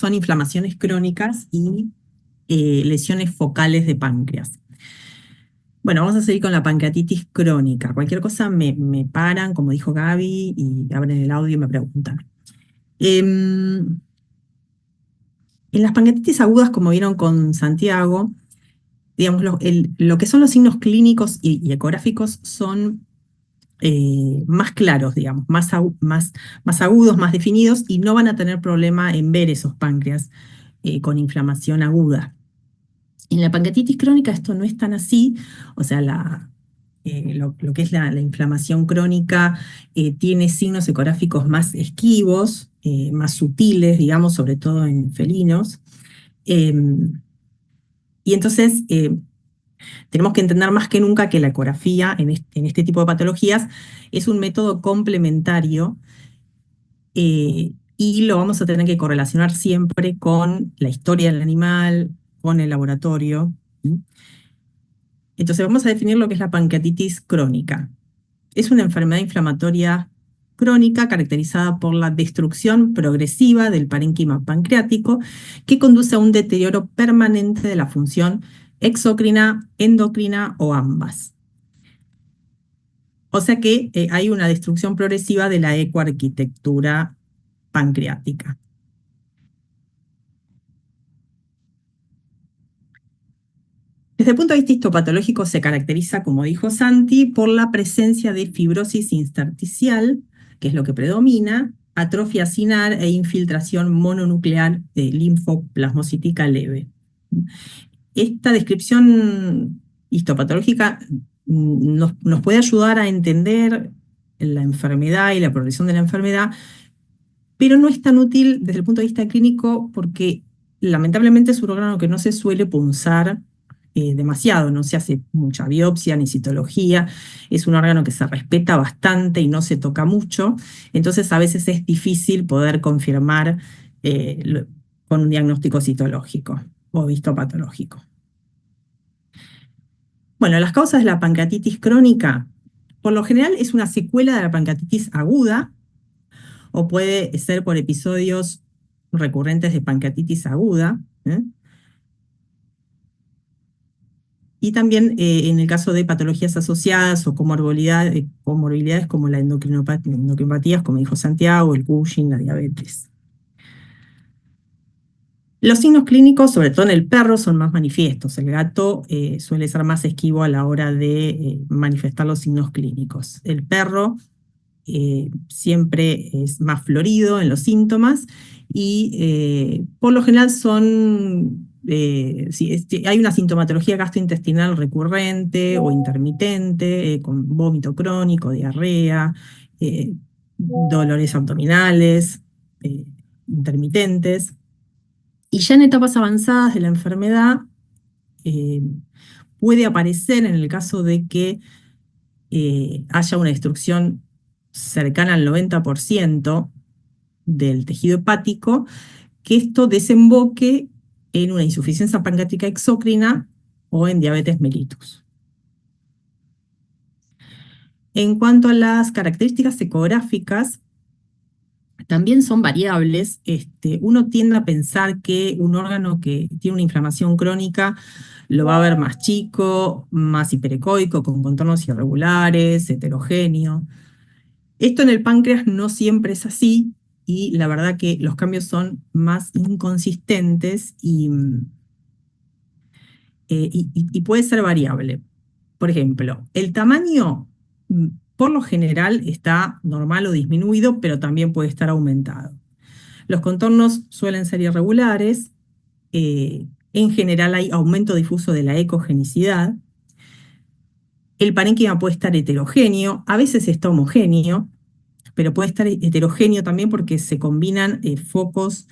son inflamaciones crónicas y lesiones focales de páncreas. Bueno, vamos a seguir con la pancreatitis crónica. Cualquier cosa me paran, como dijo Gaby, y abren el audio y me preguntan. En las pancreatitis agudas, como vieron con Santiago, digamos, lo que son los signos clínicos y ecográficos son más claros, digamos, más agudos, más definidos, y no van a tener problema en ver esos páncreas con inflamación aguda. En la pancreatitis crónica esto no es tan así, o sea, lo que es la inflamación crónica tiene signos ecográficos más esquivos, más sutiles, digamos, sobre todo en felinos. Eh, y entonces tenemos que entender más que nunca que la ecografía en este tipo de patologías es un método complementario y lo vamos a tener que correlacionar siempre con la historia del animal, con el laboratorio. ¿Sí? Entonces vamos a definir lo que es la pancreatitis crónica. Es una enfermedad inflamatoria crónica caracterizada por la destrucción progresiva del parénquima pancreático que conduce a un deterioro permanente de la función exocrina, endocrina o ambas. O sea que hay una destrucción progresiva de la ecoarquitectura pancreática. Desde el punto de vista histopatológico se caracteriza, como dijo Santi, por la presencia de fibrosis intersticial, que es lo que predomina, atrofia cinar e infiltración mononuclear linfoplasmocítica leve. Esta descripción histopatológica nos puede ayudar a entender la enfermedad y la progresión de la enfermedad, pero no es tan útil desde el punto de vista clínico porque lamentablemente es un órgano que no se suele punzar demasiado, no se hace mucha biopsia ni citología, es un órgano que se respeta bastante y no se toca mucho, entonces a veces es difícil poder confirmar con un diagnóstico citológico o histopatológico. Bueno, las causas de la pancreatitis crónica, por lo general es una secuela de la pancreatitis aguda, o puede ser por episodios recurrentes de pancreatitis aguda. Y también en el caso de patologías asociadas o comorbilidades como la endocrinopatías, como dijo Santiago, el Cushing, la diabetes. Los signos clínicos, sobre todo en el perro, son más manifiestos. El gato suele ser más esquivo a la hora de manifestar los signos clínicos. El perro siempre es más florido en los síntomas y por lo general hay una sintomatología gastrointestinal recurrente o intermitente, con vómito crónico, diarrea, dolores abdominales, intermitentes. Y ya en etapas avanzadas de la enfermedad eh, puede aparecer en el caso de que haya una destrucción cercana al 90% del tejido hepático, que esto desemboque en una insuficiencia pancreática exócrina o en diabetes mellitus. En cuanto a las características ecográficas, también son variables. Uno tiende a pensar que un órgano que tiene una inflamación crónica lo va a ver más chico, más hiperecoico, con contornos irregulares, heterogéneo. Esto en el páncreas no siempre es así y la verdad que los cambios son más inconsistentes y puede ser variable. Por ejemplo, el tamaño por lo general está normal o disminuido, pero también puede estar aumentado. Los contornos suelen ser irregulares. En general hay aumento difuso de la ecogenicidad. El parénquima puede estar heterogéneo, a veces está homogéneo, pero puede estar heterogéneo también porque se combinan focos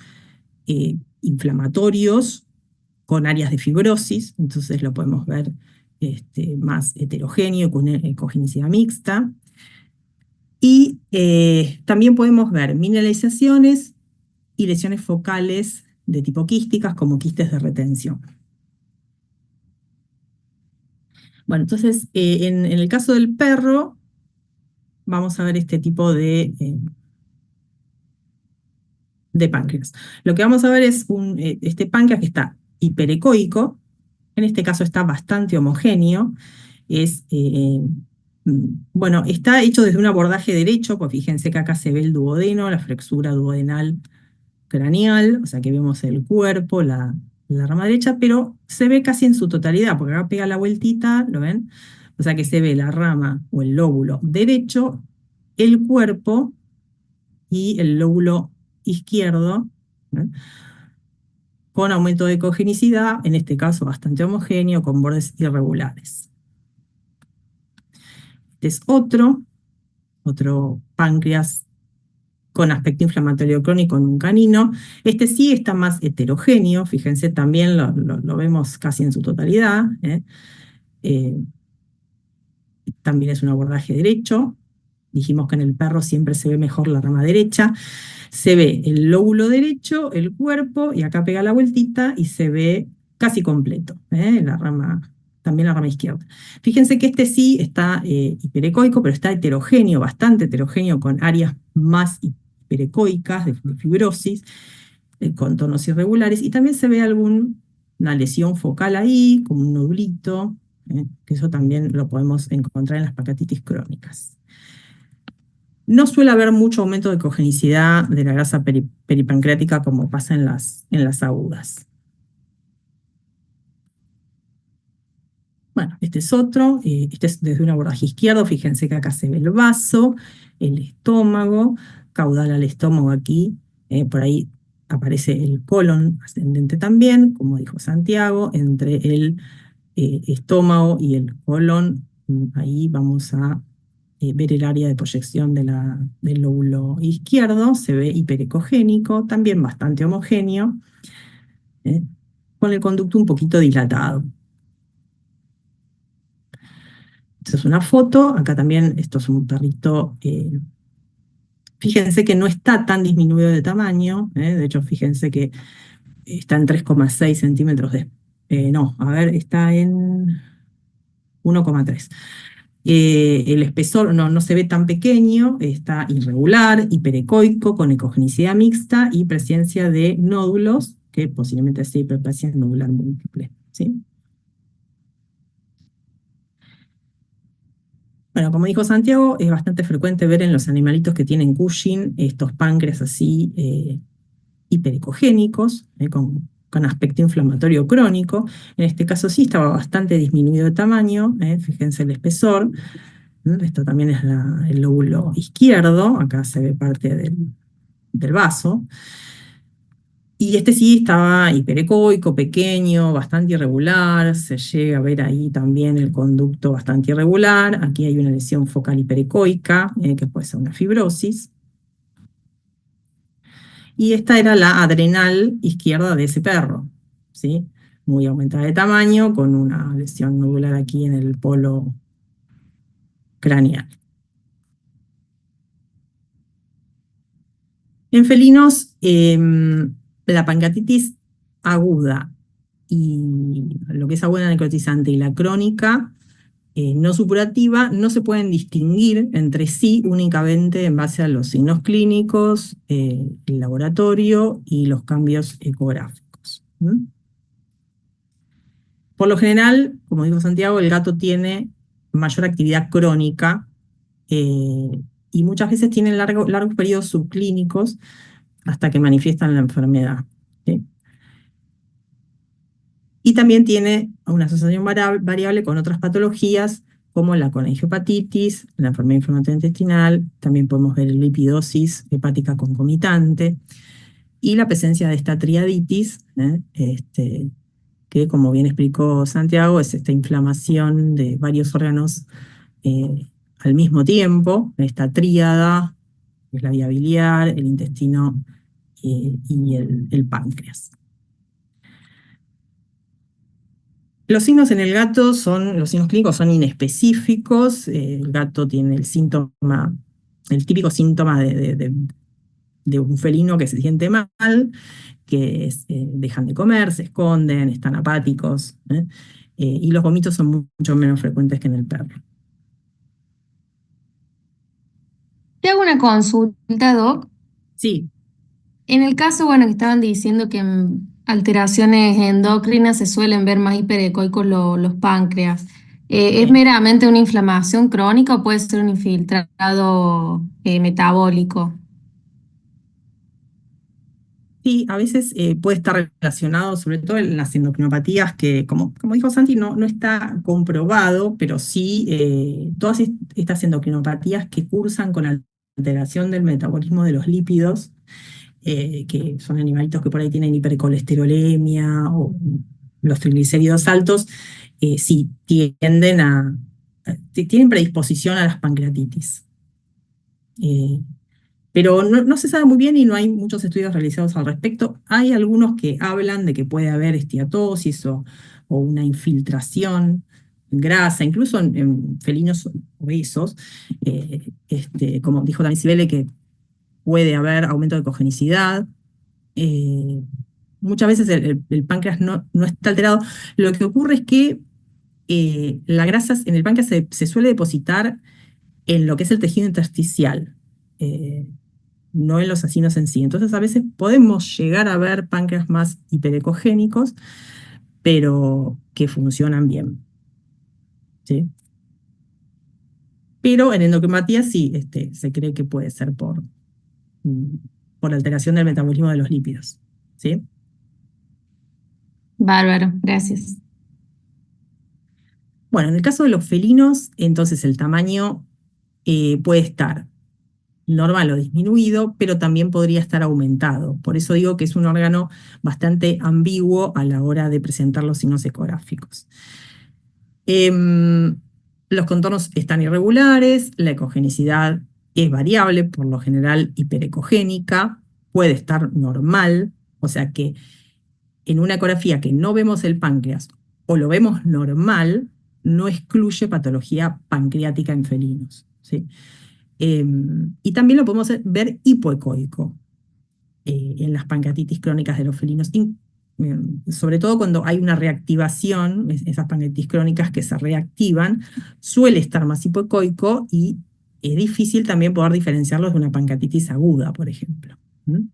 inflamatorios con áreas de fibrosis, entonces lo podemos ver más heterogéneo, con una ecogenicidad mixta. Y también podemos ver mineralizaciones y lesiones focales de tipo quísticas, como quistes de retención. Bueno, entonces, en el caso del perro, vamos a ver este tipo de de páncreas. Lo que vamos a ver es este páncreas que está hiperecoico, en este caso está bastante homogéneo, es, bueno, está hecho desde un abordaje derecho, pues fíjense que acá se ve el duodeno, la flexura duodenal craneal, o sea que vemos el cuerpo, la rama derecha, pero se ve casi en su totalidad, porque acá pega la vueltita, ¿lo ven? O sea que se ve la rama o el lóbulo derecho, el cuerpo y el lóbulo izquierdo, ¿eh? Con aumento de ecogenicidad, en este caso bastante homogéneo, con bordes irregulares. Este es otro páncreas con aspecto inflamatorio crónico en un canino. Este sí está más heterogéneo, fíjense, también lo vemos casi en su totalidad, ¿eh? Eh, También es un abordaje derecho. Dijimos que en el perro siempre se ve mejor la rama derecha. Se ve el lóbulo derecho, el cuerpo, y acá pega la vueltita y se ve casi completo, ¿eh? También la rama izquierda. Fíjense que este sí está hiperecoico, pero está heterogéneo, bastante heterogéneo, con áreas más hiperecoicas de fibrosis, con tonos irregulares, y también se ve alguna lesión focal ahí, como un nodulito, que eso también lo podemos encontrar en las pancreatitis crónicas. No suele haber mucho aumento de ecogenicidad de la grasa peripancreática como pasa en las agudas. Bueno, este es otro, este es desde un abordaje izquierdo, fíjense que acá se ve el vaso, el estómago, caudal al estómago aquí, por ahí aparece el colon ascendente también, como dijo Santiago, entre el estómago y el colon, ahí vamos a ver el área de proyección del lóbulo izquierdo, se ve hiperecogénico, también bastante homogéneo, ¿eh? Con el conducto un poquito dilatado. Esta es una foto, acá también esto es un perrito, fíjense que no está tan disminuido de tamaño, de hecho fíjense que está en 3,6 centímetros no, a ver, está en 1,3. El espesor no se ve tan pequeño, está irregular, hiperecoico, con ecogenicidad mixta y presencia de nódulos, que posiblemente sea hiperplasia nodular múltiple, ¿sí? Bueno, como dijo Santiago, es bastante frecuente ver en los animalitos que tienen Cushing estos páncreas así hiperecogénicos, con aspecto inflamatorio crónico. En este caso sí estaba bastante disminuido de tamaño, fíjense el espesor. Esto también es el lóbulo izquierdo, acá se ve parte del vaso. Y este sí estaba hiperecoico, pequeño, bastante irregular, se llega a ver ahí también el conducto bastante irregular. Aquí hay una lesión focal hiperecoica, que puede ser una fibrosis. Y esta era la adrenal izquierda de ese perro, ¿sí? Muy aumentada de tamaño, con una lesión nodular aquí en el polo craneal. En felinos, la pancreatitis aguda y lo que es aguda necrotizante y la crónica no supurativa no se pueden distinguir entre sí únicamente en base a los signos clínicos, el laboratorio y los cambios ecográficos. Por lo general, como dijo Santiago, el gato tiene mayor actividad crónica y muchas veces tienen largos periodos subclínicos hasta que manifiestan la enfermedad, ¿sí? Y también tiene una asociación variable con otras patologías como la colegiopatitis, la enfermedad inflamatoria intestinal, también podemos ver lipidosis hepática concomitante y la presencia de esta triaditis, que como bien explicó Santiago, es esta inflamación de varios órganos al mismo tiempo, esta tríada, que es la vía biliar, el intestino y el páncreas. Los signos en el gato los signos clínicos son inespecíficos. El gato tiene el típico síntoma de un felino que se siente mal, que es, dejan de comer, se esconden, están apáticos, y los vómitos son mucho menos frecuentes que en el perro. Te hago una consulta, Doc. Sí, En el caso, bueno, que estaban diciendo que alteraciones endocrinas se suelen ver más hiperecoicos los páncreas. ¿Es Sí. meramente una inflamación crónica o puede ser un infiltrado metabólico? Sí, a veces puede estar relacionado, sobre todo en las endocrinopatías, que como dijo Santi, no está comprobado, pero sí todas estas endocrinopatías que cursan con alteración del metabolismo de los lípidos, que son animalitos que por ahí tienen hipercolesterolemia o los triglicéridos altos, sí tienen predisposición a las pancreatitis. Eh, pero no se sabe muy bien y no hay muchos estudios realizados al respecto. Hay algunos que hablan de que puede haber esteatosis o una infiltración grasa, incluso en felinos obesos, como dijo también Sibele, que puede haber aumento de cogenicidad. eh, Muchas veces el páncreas no está alterado. Lo que ocurre es que la grasa en el páncreas se suele depositar en lo que es el tejido intersticial, eh, no en los acinos en sí. Entonces, a veces podemos llegar a ver páncreas más hiperecogénicos, pero que funcionan bien, ¿sí? Pero en endocrinomatía sí, se cree que puede ser mm, por alteración del metabolismo de los lípidos, ¿sí? Bárbaro, gracias. Bueno, en el caso de los felinos, entonces el tamaño puede estar normal o disminuido, pero también podría estar aumentado. Por eso digo que es un órgano bastante ambiguo a la hora de presentar los signos ecográficos. Em, los contornos están irregulares, la ecogenicidad es variable, por lo general hiperecogénica, puede estar normal, o sea que en una ecografía que no vemos el páncreas o lo vemos normal, no excluye patología pancreática en felinos, ¿sí? Y también lo podemos ver hipoecoico en las pancreatitis crónicas de los felinos, sobre todo cuando hay una reactivación, esas pancreatitis crónicas que se reactivan, suele estar más hipoecoico y es difícil también poder diferenciarlos de una pancreatitis aguda, por ejemplo. ¿Mm?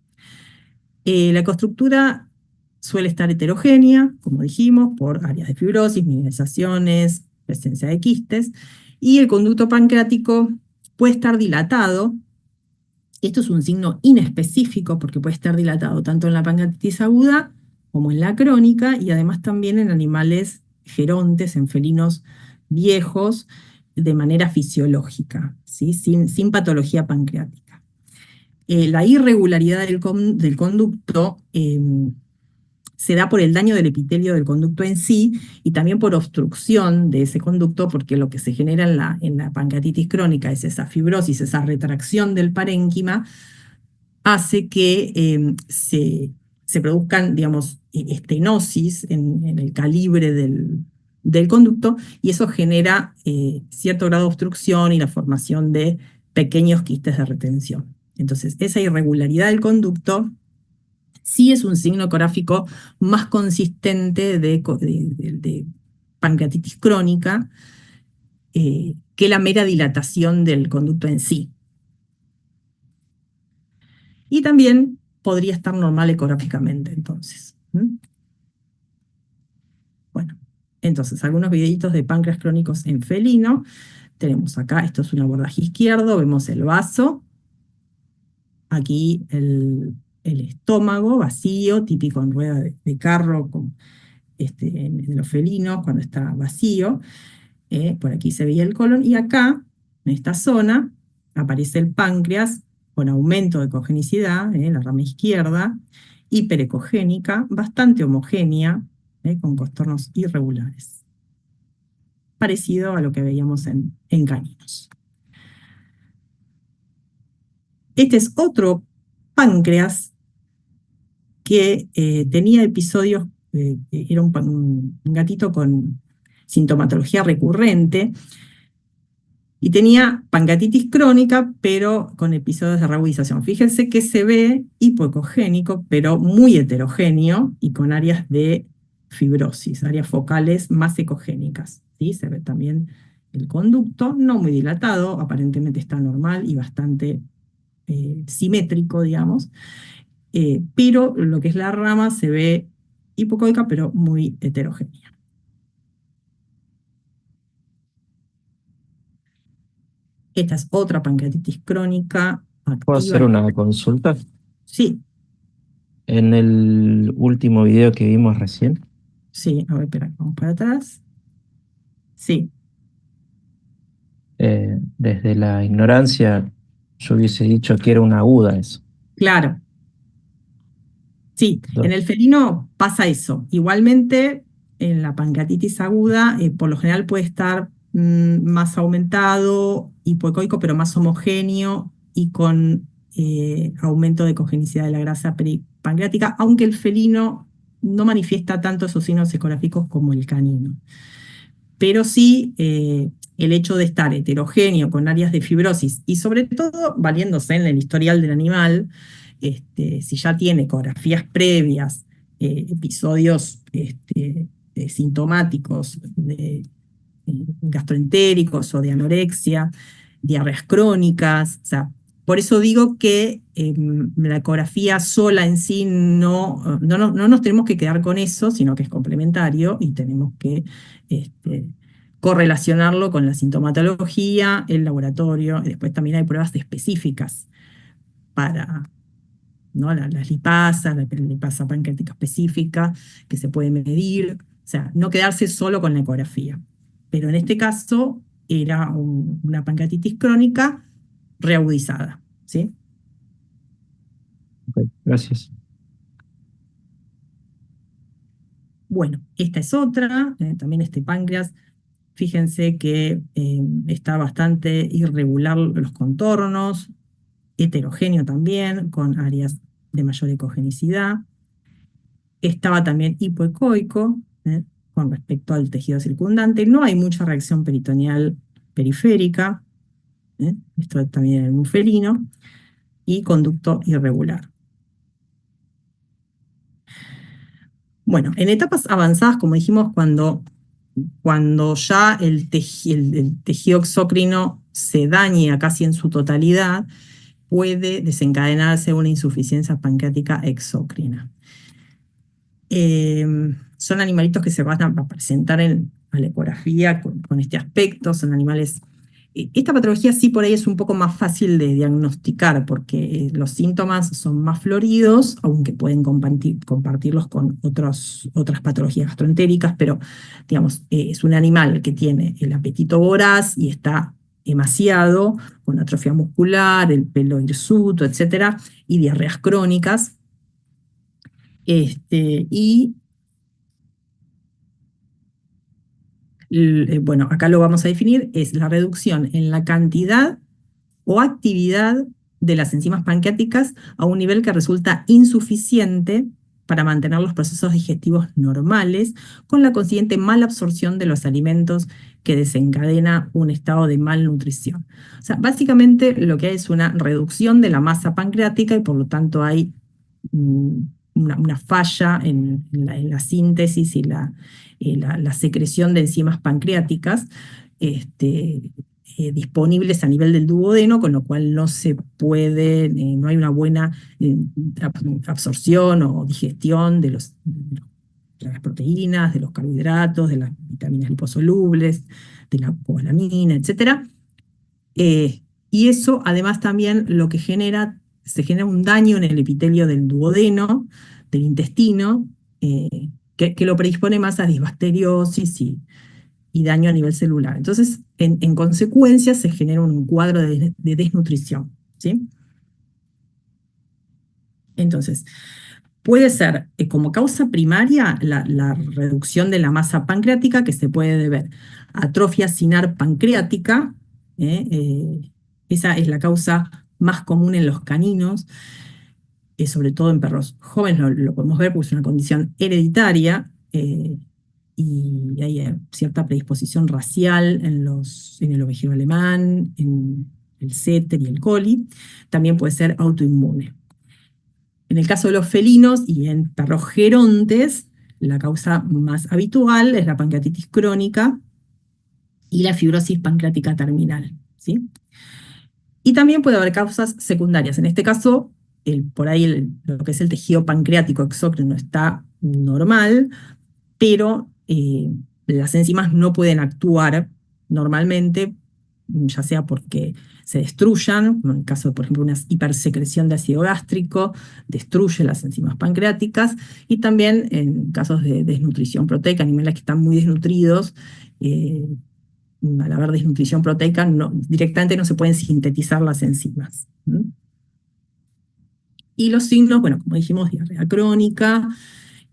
La ecoestructura suele estar heterogénea, como dijimos, por áreas de fibrosis, mineralizaciones, presencia de quistes, y el conducto pancreático puede estar dilatado. Esto es un signo inespecífico porque puede estar dilatado tanto en la pancreatitis aguda como en la crónica y además también en animales gerontes, en felinos viejos, de manera fisiológica, ¿sí? Sin patología pancreática. La irregularidad del conducto se da por el daño del epitelio del conducto en sí y también por obstrucción de ese conducto, porque lo que se genera en la pancreatitis crónica es esa fibrosis, esa retracción del parénquima, hace que se produzcan, digamos, estenosis en el calibre del conducto y eso genera cierto grado de obstrucción y la formación de pequeños quistes de retención. Entonces, esa irregularidad del conducto sí es un signo ecográfico más consistente de pancreatitis crónica que la mera dilatación del conducto en sí. Y también podría estar normal ecográficamente, entonces. ¿Mm? Bueno, entonces, algunos videitos de páncreas crónicos en felino. Tenemos acá, esto es un abordaje izquierdo, vemos el vaso, aquí el estómago vacío, típico en rueda de carro, en los felinos, cuando está vacío. Por aquí se veía el colon, y acá, en esta zona, aparece el páncreas con aumento de ecogenicidad, la rama izquierda, hiperecogénica, bastante homogénea, con contornos irregulares, parecido a lo que veíamos en caninos. Este es otro páncreas que tenía episodios, era un gatito con sintomatología recurrente, y tenía pancreatitis crónica, pero con episodios de reagudización. Fíjense que se ve hipoecogénico, pero muy heterogéneo y con áreas de fibrosis, áreas focales más ecogénicas. ¿Sí? Se ve también el conducto, no muy dilatado, aparentemente está normal y bastante simétrico, digamos. pero lo que es la rama se ve hipocoica, pero muy heterogénea. Esta es otra pancreatitis crónica ¿Puedo activa. hacer una consulta? Sí, En el último video que vimos recién, sí, a ver, espera, vamos para atrás. Sí, desde la ignorancia, yo hubiese dicho que era una aguda eso. claro. Sí, en Do- el felino pasa eso. Igualmente, en la pancreatitis aguda, por lo general puede estar más aumentado, hipoecoico, pero más homogéneo y con aumento de congenicidad de la grasa pancreática, aunque el felino no manifiesta tanto esos signos ecográficos como el canino. Pero sí, el hecho de estar heterogéneo con áreas de fibrosis y sobre todo valiéndose en el historial del animal, si ya tiene ecografías previas, episodios sintomáticos de gastroentéricos o de anorexia, diarreas crónicas, o sea, por eso digo que la ecografía sola en sí no nos tenemos que quedar con eso, sino que es complementario y tenemos que este, correlacionarlo con la sintomatología, el laboratorio, y después también hay pruebas específicas para, ¿no? Las lipasas, la lipasa pancreática específica que se puede medir, o sea, no quedarse solo con la ecografía. Pero en este caso era una pancreatitis crónica reagudizada, ¿sí? Ok, gracias. Bueno, esta es otra, también este páncreas. Fíjense que está bastante irregular los contornos, heterogéneo también, con áreas de mayor ecogenicidad. Estaba también hipoecoico, con respecto al tejido circundante. No hay mucha reacción peritoneal periférica, esto también en un felino, y conducto irregular. Bueno, en etapas avanzadas, como dijimos, cuando ya el tejido exócrino se daña casi en su totalidad, puede desencadenarse una insuficiencia pancreática exócrina. Son animalitos que se van a presentar a la ecografía con este aspecto, son animales. Esta patología sí por ahí es un poco más fácil de diagnosticar porque los síntomas son más floridos, aunque pueden compartirlos con otras patologías gastroentéricas, pero digamos, es un animal que tiene el apetito voraz y está emaciado, con atrofia muscular, el pelo hirsuto, etcétera, y diarreas crónicas. Y bueno, acá lo vamos a definir, es la reducción en la cantidad o actividad de las enzimas pancreáticas a un nivel que resulta insuficiente para mantener los procesos digestivos normales, con la consiguiente mala absorción de los alimentos que desencadena un estado de malnutrición. O sea, básicamente lo que hay es una reducción de la masa pancreática y por lo tanto hay mm, una falla en la síntesis y la secreción de enzimas pancreáticas disponibles a nivel del duodeno, con lo cual no se puede, no hay una buena absorción o digestión de las proteínas, de los carbohidratos, de las vitaminas liposolubles, de la cobalamina, etcétera. Y eso además también lo que se genera un daño en el epitelio del duodeno, del intestino, que lo predispone más a disbacteriosis y daño a nivel celular. Entonces, en consecuencia, se genera un cuadro de desnutrición, ¿sí? Entonces, puede ser como causa primaria la reducción de la masa pancreática, que se puede deber a atrofia cinar pancreática. Esa es la causa más común en los caninos, sobre todo en perros jóvenes, lo podemos ver porque es una condición hereditaria. Y hay cierta predisposición racial en el ovejero alemán, en el setter y el collie. También puede ser autoinmune. En el caso de los felinos y en perros gerontes, la causa más habitual es la pancreatitis crónica y la fibrosis pancreática terminal, ¿sí? Y también puede haber causas secundarias. En este caso, por ahí lo que es el tejido pancreático exócrino está normal, pero las enzimas no pueden actuar normalmente, ya sea porque se destruyan, como en el caso de, por ejemplo, una hipersecreción de ácido gástrico, destruye las enzimas pancreáticas, y también en casos de desnutrición proteica, animales que están muy desnutridos, eh, al haber desnutrición proteica, directamente no se pueden sintetizar las enzimas. Y los signos, bueno, como dijimos, diarrea crónica,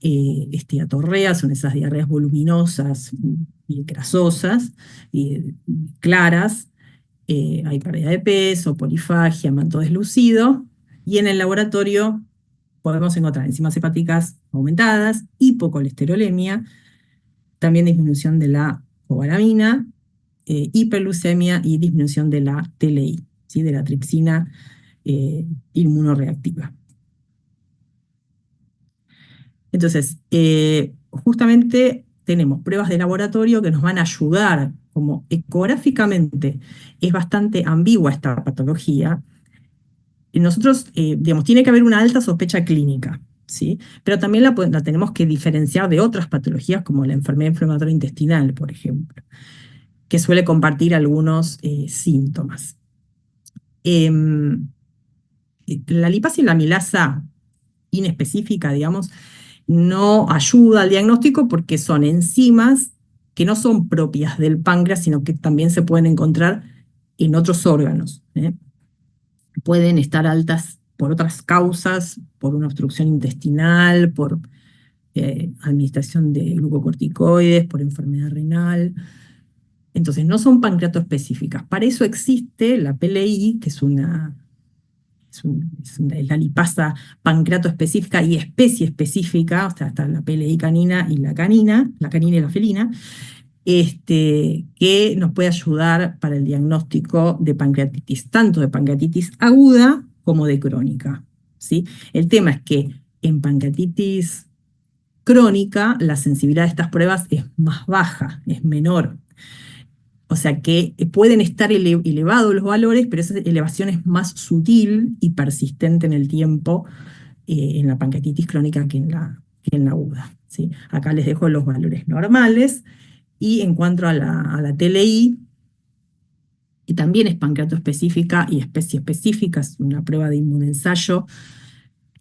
esteatorrea, son esas diarreas voluminosas y grasosas, y claras. Hay pérdida de peso, polifagia, manto deslucido, y en el laboratorio podemos encontrar enzimas hepáticas aumentadas, hipocolesterolemia, también disminución de la cobalamina, hiperglucemia y disminución de la TLI, ¿sí? De la tripsina inmunoreactiva. Entonces, justamente tenemos pruebas de laboratorio que nos van a ayudar, como ecográficamente es bastante ambigua esta patología, y nosotros, digamos, tiene que haber una alta sospecha clínica, ¿sí? Pero también la tenemos que diferenciar de otras patologías como la enfermedad inflamatoria intestinal, por ejemplo, que suele compartir algunos síntomas. La lipasa y la amilasa inespecífica, digamos, no ayuda al diagnóstico porque son enzimas que no son propias del páncreas, sino que también se pueden encontrar en otros órganos. Pueden estar altas por otras causas, por una obstrucción intestinal, por administración de glucocorticoides, por enfermedad renal. Entonces, no son pancreatoespecíficas. Para eso existe la PLI, que es es la lipasa pancreatoespecífica y especie específica, o sea, está la PLI canina y la canina y la felina, que nos puede ayudar para el diagnóstico de pancreatitis, tanto de pancreatitis aguda como de crónica, ¿sí? El tema es que en pancreatitis crónica la sensibilidad de estas pruebas es más baja, es menor. O sea que pueden estar elevados los valores, pero esa elevación es más sutil y persistente en el tiempo en la pancreatitis crónica que en la aguda, ¿sí? Acá les dejo los valores normales. Y en cuanto a la TLI, que también es pancreatoespecífica y especie específica, es una prueba de inmunensayo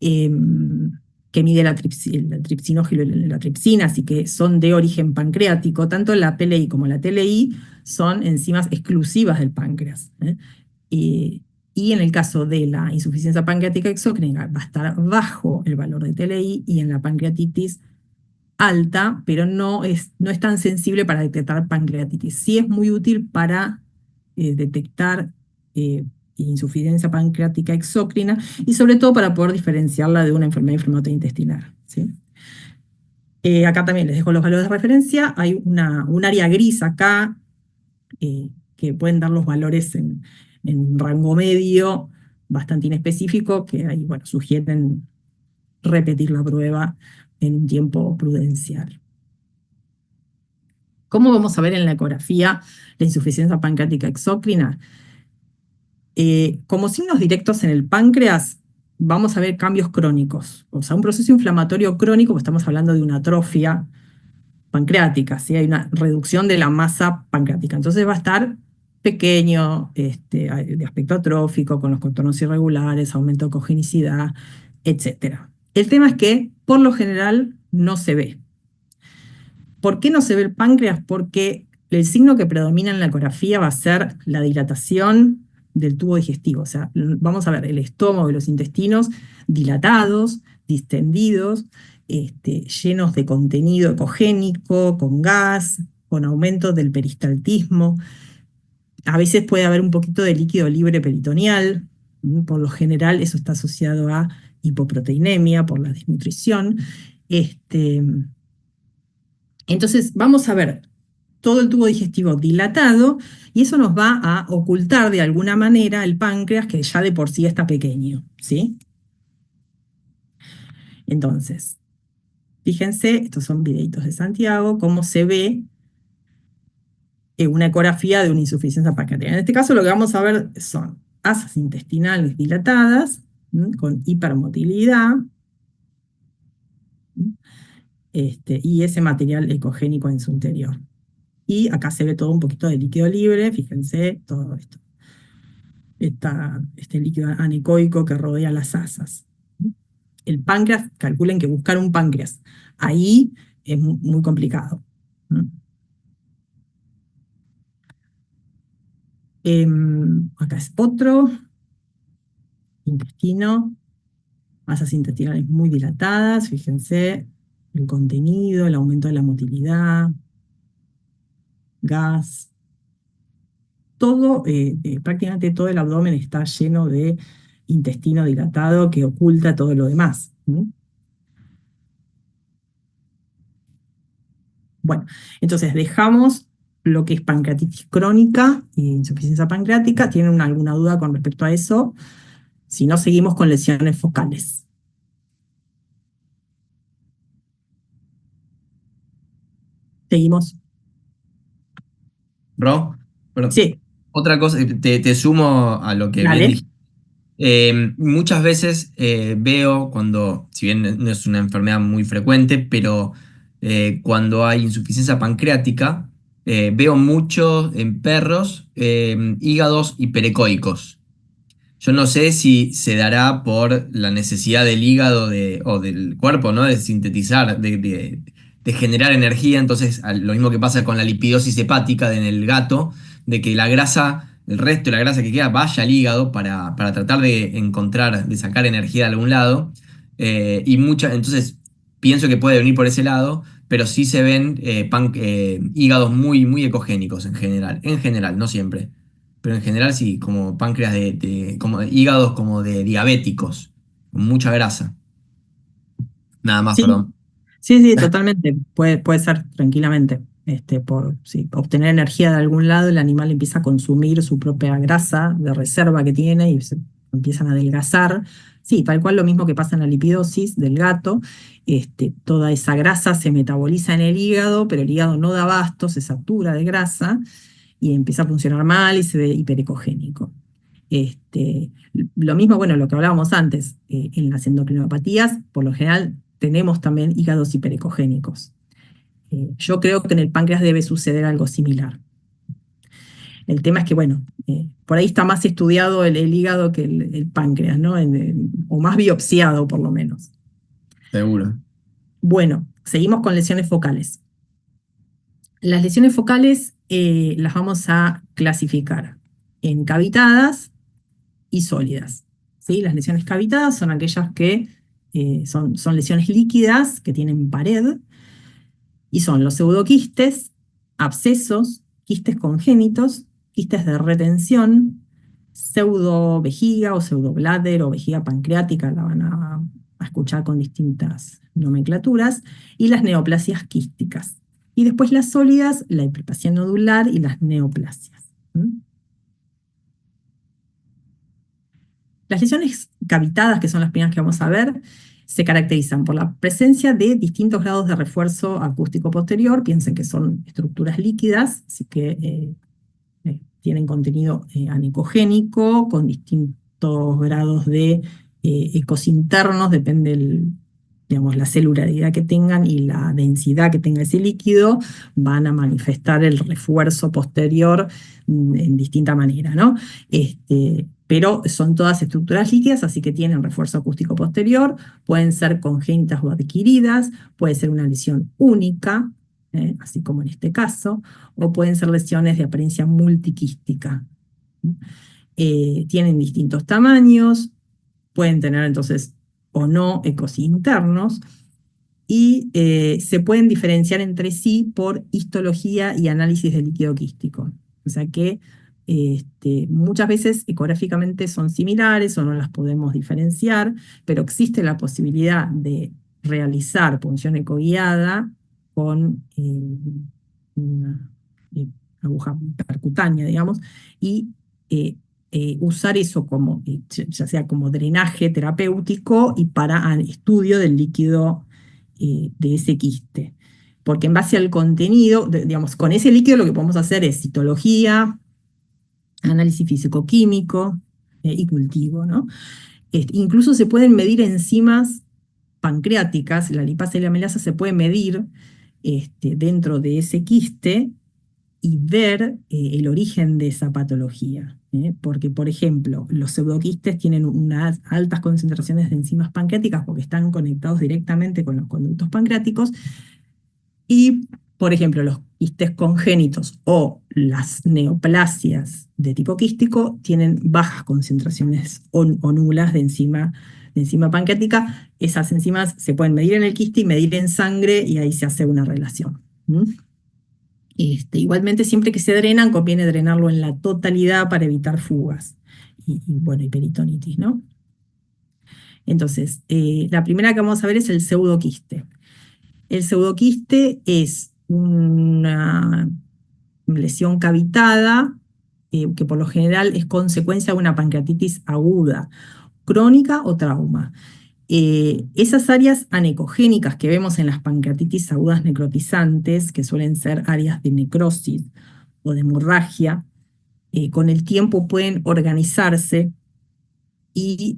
que mide la tripsinógilo y la tripsina, así que son de origen pancreático. Tanto la PLI como la TLI son enzimas exclusivas del páncreas. Y en el caso de la insuficiencia pancreática exócrina va a estar bajo el valor de TLI, y en la pancreatitis alta, pero no es tan sensible para detectar pancreatitis. Sí es muy útil para detectar insuficiencia pancreática exócrina, y sobre todo para poder diferenciarla de una enfermedad inflamatoria intestinal, ¿sí? Acá también les dejo los valores de referencia. Hay un área gris acá que pueden dar los valores en un rango medio bastante inespecífico, que ahí, bueno, sugieren repetir la prueba en un tiempo prudencial. ¿Cómo vamos a ver en la ecografía la insuficiencia pancreática exócrina? Como signos directos en el páncreas, vamos a ver cambios crónicos. O sea, un proceso inflamatorio crónico, pues estamos hablando de una atrofia pancreática, ¿sí? Hay una reducción de la masa pancreática. Entonces va a estar pequeño, de aspecto atrófico, con los contornos irregulares, aumento de cogenicidad, etc. El tema es que, por lo general, no se ve. ¿Por qué no se ve el páncreas? Porque el signo que predomina en la ecografía va a ser la dilatación del tubo digestivo. O sea, vamos a ver el estómago y los intestinos dilatados, distendidos, llenos de contenido ecogénico, con gas, con aumento del peristaltismo. A veces puede haber un poquito de líquido libre peritoneal. Por lo general eso está asociado a hipoproteinemia por la desnutrición. Entonces vamos a ver todo el tubo digestivo dilatado, y eso nos va a ocultar de alguna manera el páncreas, que ya de por sí está pequeño, ¿sí? Entonces, fíjense, estos son videitos de Santiago, cómo se ve una ecografía de una insuficiencia pancreática. En este caso lo que vamos a ver son asas intestinales dilatadas, con hipermotilidad, y ese material ecogénico en su interior. Y acá se ve todo un poquito de líquido libre, fíjense, todo esto. Este líquido anecoico que rodea las asas. El páncreas, calculen que buscar un páncreas ahí es muy complicado. Acá es otro, intestino, masas intestinales muy dilatadas, fíjense el contenido, el aumento de la motilidad, gas. Todo, prácticamente todo el abdomen está lleno de intestino dilatado que oculta todo lo demás. Bueno, entonces dejamos lo que es pancreatitis crónica e insuficiencia pancreática. ¿Tienen alguna duda con respecto a eso? Si no, seguimos con lesiones focales. Seguimos. Ro, perdón. Sí, Otra cosa, te sumo a lo que bien dale. dijiste. Muchas veces veo cuando, si bien no es una enfermedad muy frecuente, pero cuando hay insuficiencia pancreática, veo mucho en perros hígados hiperecoicos. Yo no sé si se dará por la necesidad del hígado o del cuerpo, ¿no? De sintetizar, de generar energía. Entonces, lo mismo que pasa con la lipidosis hepática en el gato, de que la grasa, el resto de la grasa que queda, vaya al hígado para tratar de encontrar, de sacar energía de algún lado. Entonces, pienso que puede venir por ese lado, pero sí se ven hígados muy, muy ecogénicos en general, no siempre. Pero en general sí, como páncreas como hígados como de diabéticos, con mucha grasa. Nada más, Sí, perdón. sí, totalmente. Puede ser tranquilamente. Por obtener energía de algún lado, el animal empieza a consumir su propia grasa de reserva que tiene y se empiezan a adelgazar. Sí, tal cual lo mismo que pasa en la lipidosis del gato. Toda esa grasa se metaboliza en el hígado, pero el hígado no da abasto, se satura de grasa y empieza a funcionar mal y se ve hiperecogénico. Lo mismo, bueno, lo que hablábamos antes, en las endocrinopatías, por lo general tenemos también hígados hiperecogénicos. Yo creo que en el páncreas debe suceder algo similar. El tema es que, bueno, por ahí está más estudiado el hígado que el páncreas, ¿no? O más biopsiado, por lo menos. Seguro. Bueno, seguimos con lesiones focales. Las lesiones focales las vamos a clasificar en cavitadas y sólidas. ¿Sí? Las lesiones cavitadas son aquellas que son lesiones líquidas que tienen pared y son los pseudoquistes, abscesos, quistes congénitos, quistes de retención, pseudovejiga o pseudobladder o vejiga pancreática, la van a escuchar con distintas nomenclaturas, y las neoplasias quísticas. Y después las sólidas, la hiperplasia nodular y las neoplasias. Las lesiones cavitadas, que son las primeras que vamos a ver, se caracterizan por la presencia de distintos grados de refuerzo acústico posterior. Piensen que son estructuras líquidas, así que tienen contenido anicogénico, con distintos grados de ecos internos, depende digamos, la celularidad que tengan y la densidad que tenga ese líquido, van a manifestar el refuerzo posterior en distinta manera, ¿no? Pero son todas estructuras líquidas, así que tienen refuerzo acústico posterior, pueden ser congénitas o adquiridas, puede ser una lesión única, así como en este caso, o pueden ser lesiones de apariencia multiquística. Tienen distintos tamaños, pueden tener entonces o no ecos internos, y se pueden diferenciar entre sí por histología y análisis de líquido quístico. O sea que muchas veces ecográficamente son similares o no las podemos diferenciar, pero existe la posibilidad de realizar punción ecoguiada con una aguja percutánea, digamos, y usar eso como, ya sea como drenaje terapéutico y para estudio del líquido de ese quiste. Porque en base al contenido, digamos, con ese líquido lo que podemos hacer es citología, análisis físico-químico y cultivo, ¿no? Incluso se pueden medir enzimas pancreáticas, la lipasa y la melasa se puede medir dentro de ese quiste y ver el origen de esa patología. Porque, por ejemplo, los pseudoquistes tienen unas altas concentraciones de enzimas pancreáticas porque están conectados directamente con los conductos pancreáticos. Y, por ejemplo, los quistes congénitos o las neoplasias de tipo quístico tienen bajas concentraciones o nulas de enzima pancreática. Esas enzimas se pueden medir en el quiste y medir en sangre y ahí se hace una relación. Igualmente, siempre que se drenan, conviene drenarlo en la totalidad para evitar fugas bueno, y peritonitis, ¿no? Entonces, la primera que vamos a ver es el pseudoquiste. El pseudoquiste es una lesión cavitada que por lo general es consecuencia de una pancreatitis aguda, crónica o trauma. Esas áreas anecogénicas que vemos en las pancreatitis agudas necrotizantes, que suelen ser áreas de necrosis o de hemorragia, con el tiempo pueden organizarse y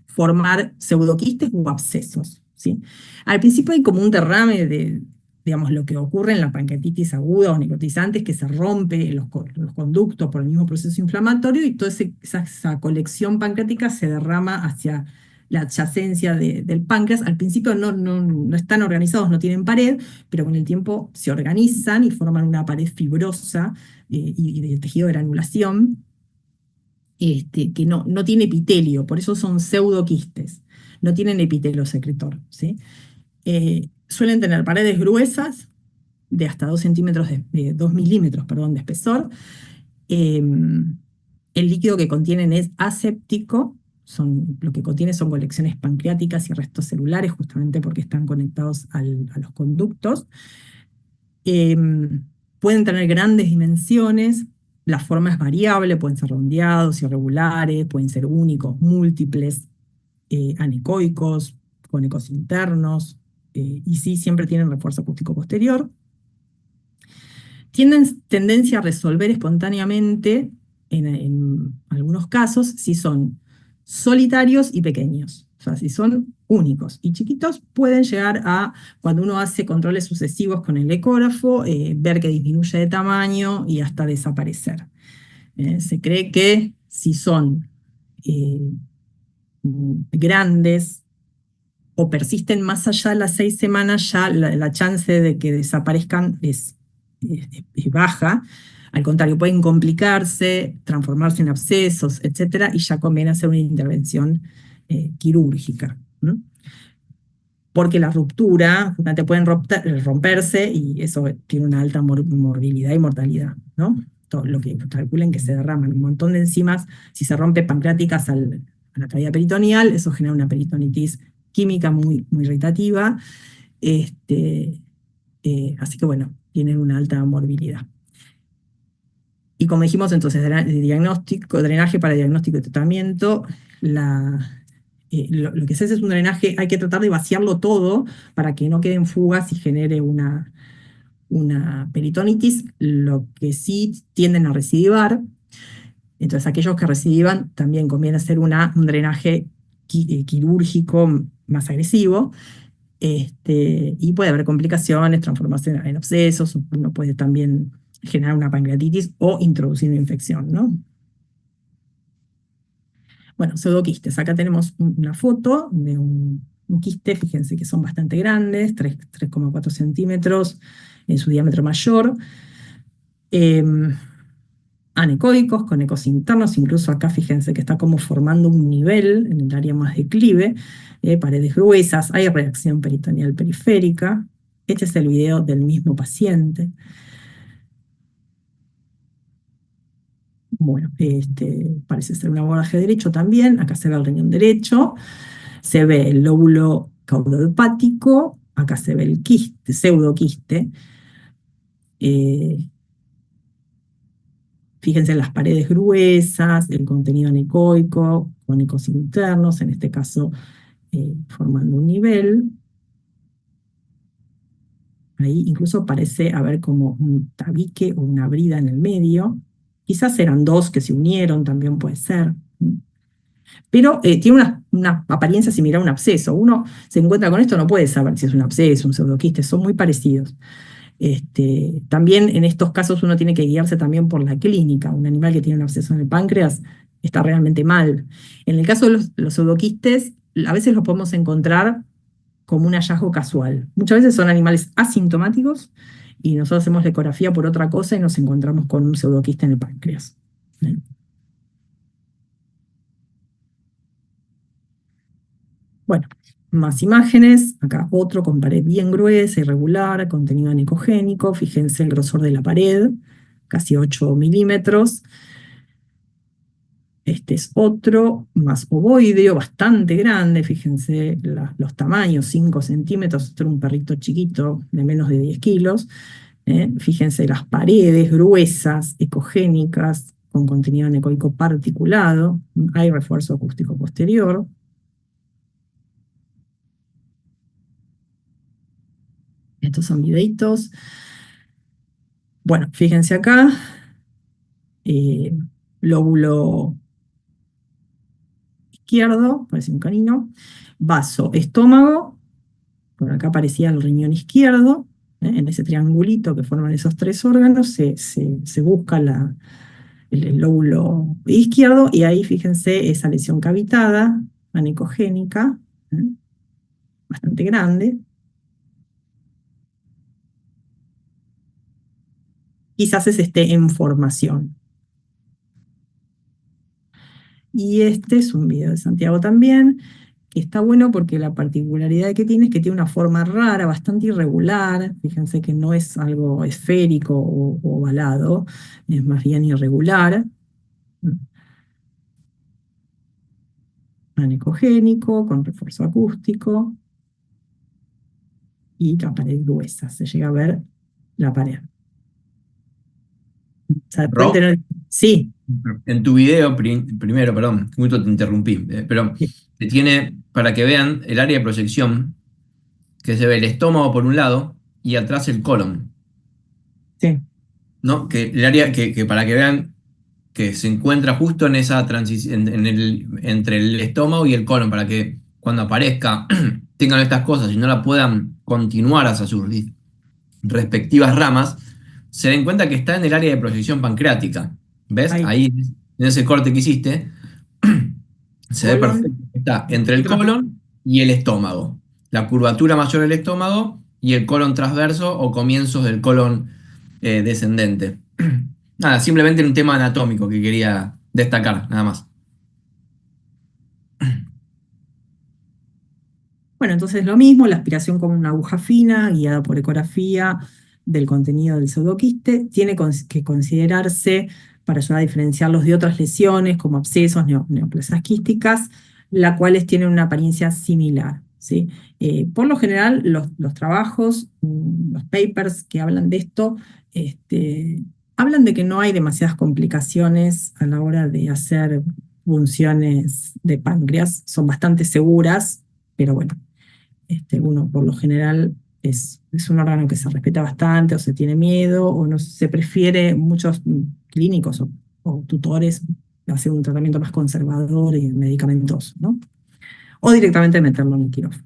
formar pseudoquistes u abscesos, ¿sí? Al principio hay como un derrame de, digamos, lo que ocurre en la pancreatitis aguda o necrotizante es que se rompe los conductos por el mismo proceso inflamatorio y toda esa colección pancreática se derrama hacia la adyacencia del páncreas. Al principio no están organizados, no tienen pared, pero con el tiempo se organizan y forman una pared fibrosa y de tejido de granulación que no tiene epitelio, por eso son pseudoquistes, no tienen epitelio secretor, ¿sí? Suelen tener paredes gruesas de hasta 2 centímetros, de 2 milímetros, perdón, de espesor. El líquido que contienen es aséptico, lo que contiene son colecciones pancreáticas y restos celulares, justamente porque están conectados a los conductos. Pueden tener grandes dimensiones, la forma es variable, pueden ser redondeados, irregulares, pueden ser únicos, múltiples, anecoicos, cónicos internos, y sí, siempre tienen refuerzo acústico posterior. Tienen tendencia a resolver espontáneamente, en algunos casos, si son solitarios y pequeños. O sea, si son únicos y chiquitos, pueden llegar a, cuando uno hace controles sucesivos con el ecógrafo, ver que disminuye de tamaño y hasta desaparecer. Se cree que si son grandes o persisten más allá de las 6 semanas, ya la chance de que desaparezcan es baja. Al contrario, pueden complicarse, transformarse en abscesos, etcétera, y ya conviene hacer una intervención quirúrgica. Porque la ruptura, te pueden romperse y eso tiene una alta morbilidad y mortalidad, ¿no? Todo lo que calculen que se derraman un montón de enzimas, si se rompe pancreáticas a la cavidad peritoneal, eso genera una peritonitis química muy, muy irritativa, así que bueno, tienen una alta morbilidad. Y como dijimos entonces, drenaje para diagnóstico y tratamiento, lo que se hace es un drenaje, hay que tratar de vaciarlo todo para que no queden fugas y genere una peritonitis. Lo que sí tienden a recidivar, entonces aquellos que recidivan también conviene hacer un drenaje quirúrgico más agresivo, y puede haber complicaciones, transformarse en abscesos, uno puede también generar una pancreatitis o introducir una infección, ¿no? Bueno, pseudoquistes. Acá tenemos una foto de un quiste, fíjense que son bastante grandes, 3,4 centímetros en su diámetro mayor. Anecoicos, con ecos internos, incluso acá fíjense que está como formando un nivel en el área más declive, paredes gruesas, hay reacción peritoneal periférica. Este es el video del mismo paciente. Bueno, parece ser un abordaje derecho también. Acá se ve el riñón derecho, se ve el lóbulo caudopático, acá se ve el quiste, pseudoquiste. Fíjense en las paredes gruesas, el contenido anecoico, con ecos internos, en este caso formando un nivel. Ahí incluso parece haber como un tabique o una brida en el medio. Quizás eran dos que se unieron, también puede ser. pero tiene una apariencia similar a un absceso. Uno se encuentra con esto, no puede saber si es un absceso, un pseudoquiste, son muy parecidos. También en estos casos uno tiene que guiarse también por la clínica. Un animal que tiene un absceso en el páncreas está realmente mal. En el caso de los pseudoquistes, a veces los podemos encontrar como un hallazgo casual. Muchas veces son animales asintomáticos y nosotros hacemos la ecografía por otra cosa y nos encontramos con un pseudoquiste en el páncreas. Bueno, más imágenes. Acá otro con pared bien gruesa, irregular, contenido anicogénico. Fíjense el grosor de la pared, casi 8 milímetros. Este es otro, más ovoideo, bastante grande. Fíjense los tamaños, 5 centímetros. Este era un perrito chiquito de menos de 10 kilos. Fíjense las paredes gruesas, ecogénicas, con contenido anecoico particulado. Hay refuerzo acústico posterior. Estos son videitos. Bueno, fíjense acá, eh, lóbulo izquierdo, parece un canino, vaso, estómago, por acá aparecía el riñón izquierdo, en ese triangulito que forman esos tres órganos se busca el lóbulo izquierdo y ahí fíjense esa lesión cavitada, anicogénica, ¿eh? Bastante grande. Quizás esté en formación. Y este es un video de Santiago también, que está bueno porque la particularidad que tiene es que tiene una forma rara, bastante irregular. Fíjense que no es algo esférico o ovalado, es más bien irregular. Anicogénico, con refuerzo acústico. Y la pared gruesa, se llega a ver la pared. O sea, pueden Ro, tener... Sí, en tu video, primero, perdón, justo te interrumpí, pero te tiene, para que vean el área de proyección, que se ve el estómago por un lado y atrás el colon, sí. ¿no? Que el área que para que vean que se encuentra justo en esa transición, entre el estómago y el colon, para que cuando aparezca tengan estas cosas y no la puedan continuar hacia sus respectivas ramas, se den cuenta que está en el área de proyección pancreática. ¿Ves? Ahí, Ahí, en ese corte que hiciste, se ve colon perfecto. Está entre y el colon y el estómago. La curvatura mayor del estómago y el colon transverso o comienzos del colon descendente. Nada, simplemente un tema anatómico que quería destacar, nada más. Bueno, entonces lo mismo, la aspiración con una aguja fina, guiada por ecografía del contenido del pseudoquiste, tiene que considerarse para ayudar a diferenciarlos de otras lesiones como abscesos, neoplasias quísticas, las cuales tienen una apariencia similar, ¿sí? Por lo general, los trabajos, los papers que hablan de esto, hablan de que no hay demasiadas complicaciones a la hora de hacer punciones de páncreas, son bastante seguras, pero bueno. Uno por lo general es un órgano que se respeta bastante o se tiene miedo o no se prefiere, muchos clínicos o tutores hacer un tratamiento más conservador y medicamentoso, ¿no? O directamente meterlo en el quirófano.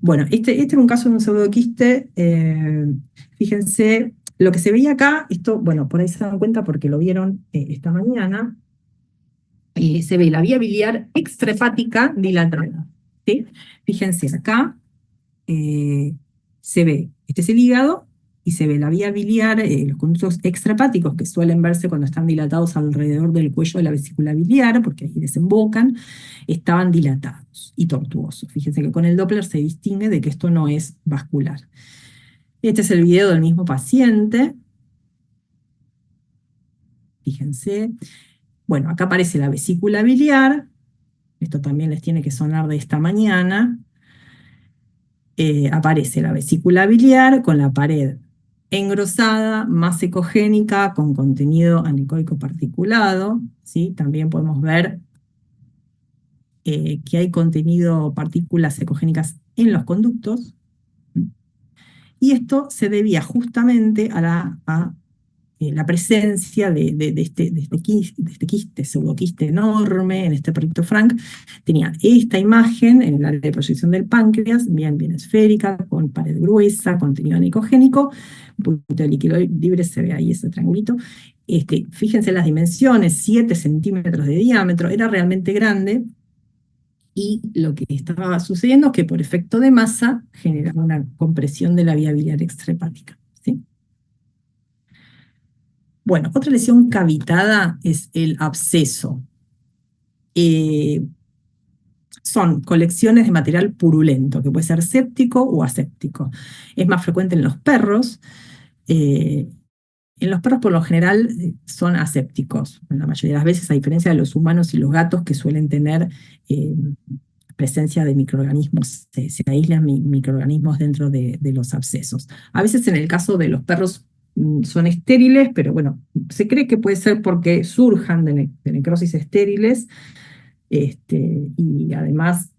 Bueno, este era un caso de un pseudoquiste. Fíjense, lo que se veía acá, esto, bueno, por ahí se dan cuenta porque lo vieron esta mañana, se ve la vía biliar extrahepática dilatada, ¿sí? Fíjense acá, se ve, este es el hígado, y se ve la vía biliar, los conductos extrahepáticos que suelen verse cuando están dilatados alrededor del cuello de la vesícula biliar, porque ahí desembocan, estaban dilatados y tortuosos. Fíjense que con el Doppler se distingue de que esto no es vascular. Este es el video del mismo paciente. Fíjense. Bueno, acá aparece la vesícula biliar. Esto también les tiene que sonar de esta mañana. Aparece la vesícula biliar con la pared engrosada, más ecogénica, con contenido anecoico particulado, ¿sí? También podemos ver que hay contenido, partículas ecogénicas en los conductos, y esto se debía justamente a la presencia de este quiste, pseudoquiste enorme en este perrito Frank. Tenía esta imagen en el área de proyección del páncreas, bien esférica, con pared gruesa, contenido anicogénico, un poquito de líquido libre, se ve ahí ese triangulito. Fíjense las dimensiones, 7 centímetros de diámetro, era realmente grande. Y lo que estaba sucediendo es que por efecto de masa generaba una compresión de la vía biliar extrahepática, ¿sí? Bueno, otra lesión cavitada es el absceso. Son colecciones de material purulento, que puede ser séptico o aséptico. Es más frecuente en los perros. En los perros, por lo general, son asépticos, en la mayoría de las veces, a diferencia de los humanos y los gatos, que suelen tener presencia de microorganismos, se aíslan microorganismos dentro de los abscesos. A veces, en el caso de los perros, son estériles, pero bueno, se cree que puede ser porque surjan de necrosis estériles, y además,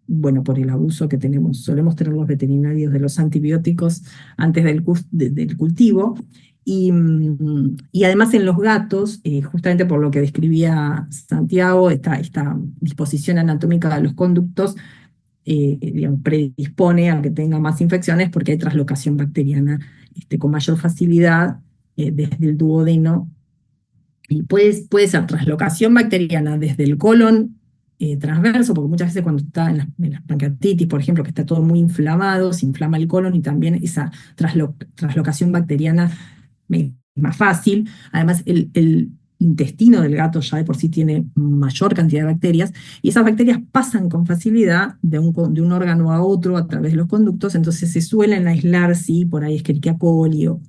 bueno, por el abuso que solemos tener los veterinarios de los antibióticos antes del cultivo. Y además en los gatos, justamente por lo que describía Santiago, esta disposición anatómica de los conductos, digamos, predispone a que tenga más infecciones porque hay traslocación bacteriana con mayor facilidad desde el duodeno. Y puede ser traslocación bacteriana desde el colon transverso, porque muchas veces cuando está en las pancreatitis, por ejemplo, que está todo muy inflamado, se inflama el colon y también esa traslocación bacteriana es más fácil. Además, el intestino del gato ya de por sí tiene mayor cantidad de bacterias y esas bacterias pasan con facilidad de un órgano a otro a través de los conductos, entonces se suelen aislar, sí, por ahí Escherichia coli o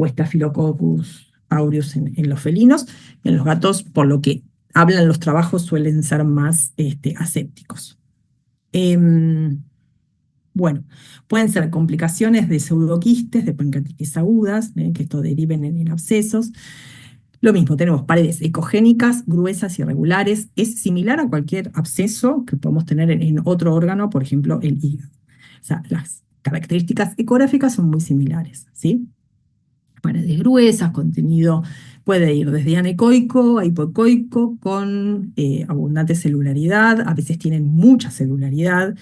Staphylococcus aureus en los felinos. En los gatos, por lo que hablan los trabajos, suelen ser más asépticos. Bueno, pueden ser complicaciones de pseudoquistes, de pancreatitis agudas, que esto deriven en abscesos. Lo mismo, tenemos paredes ecogénicas, gruesas y irregulares. Es similar a cualquier absceso que podemos tener en otro órgano, por ejemplo, el hígado. O sea, las características ecográficas son muy similares, ¿sí? Paredes gruesas, contenido puede ir desde anecoico a hipoecoico, con abundante celularidad, a veces tienen mucha celularidad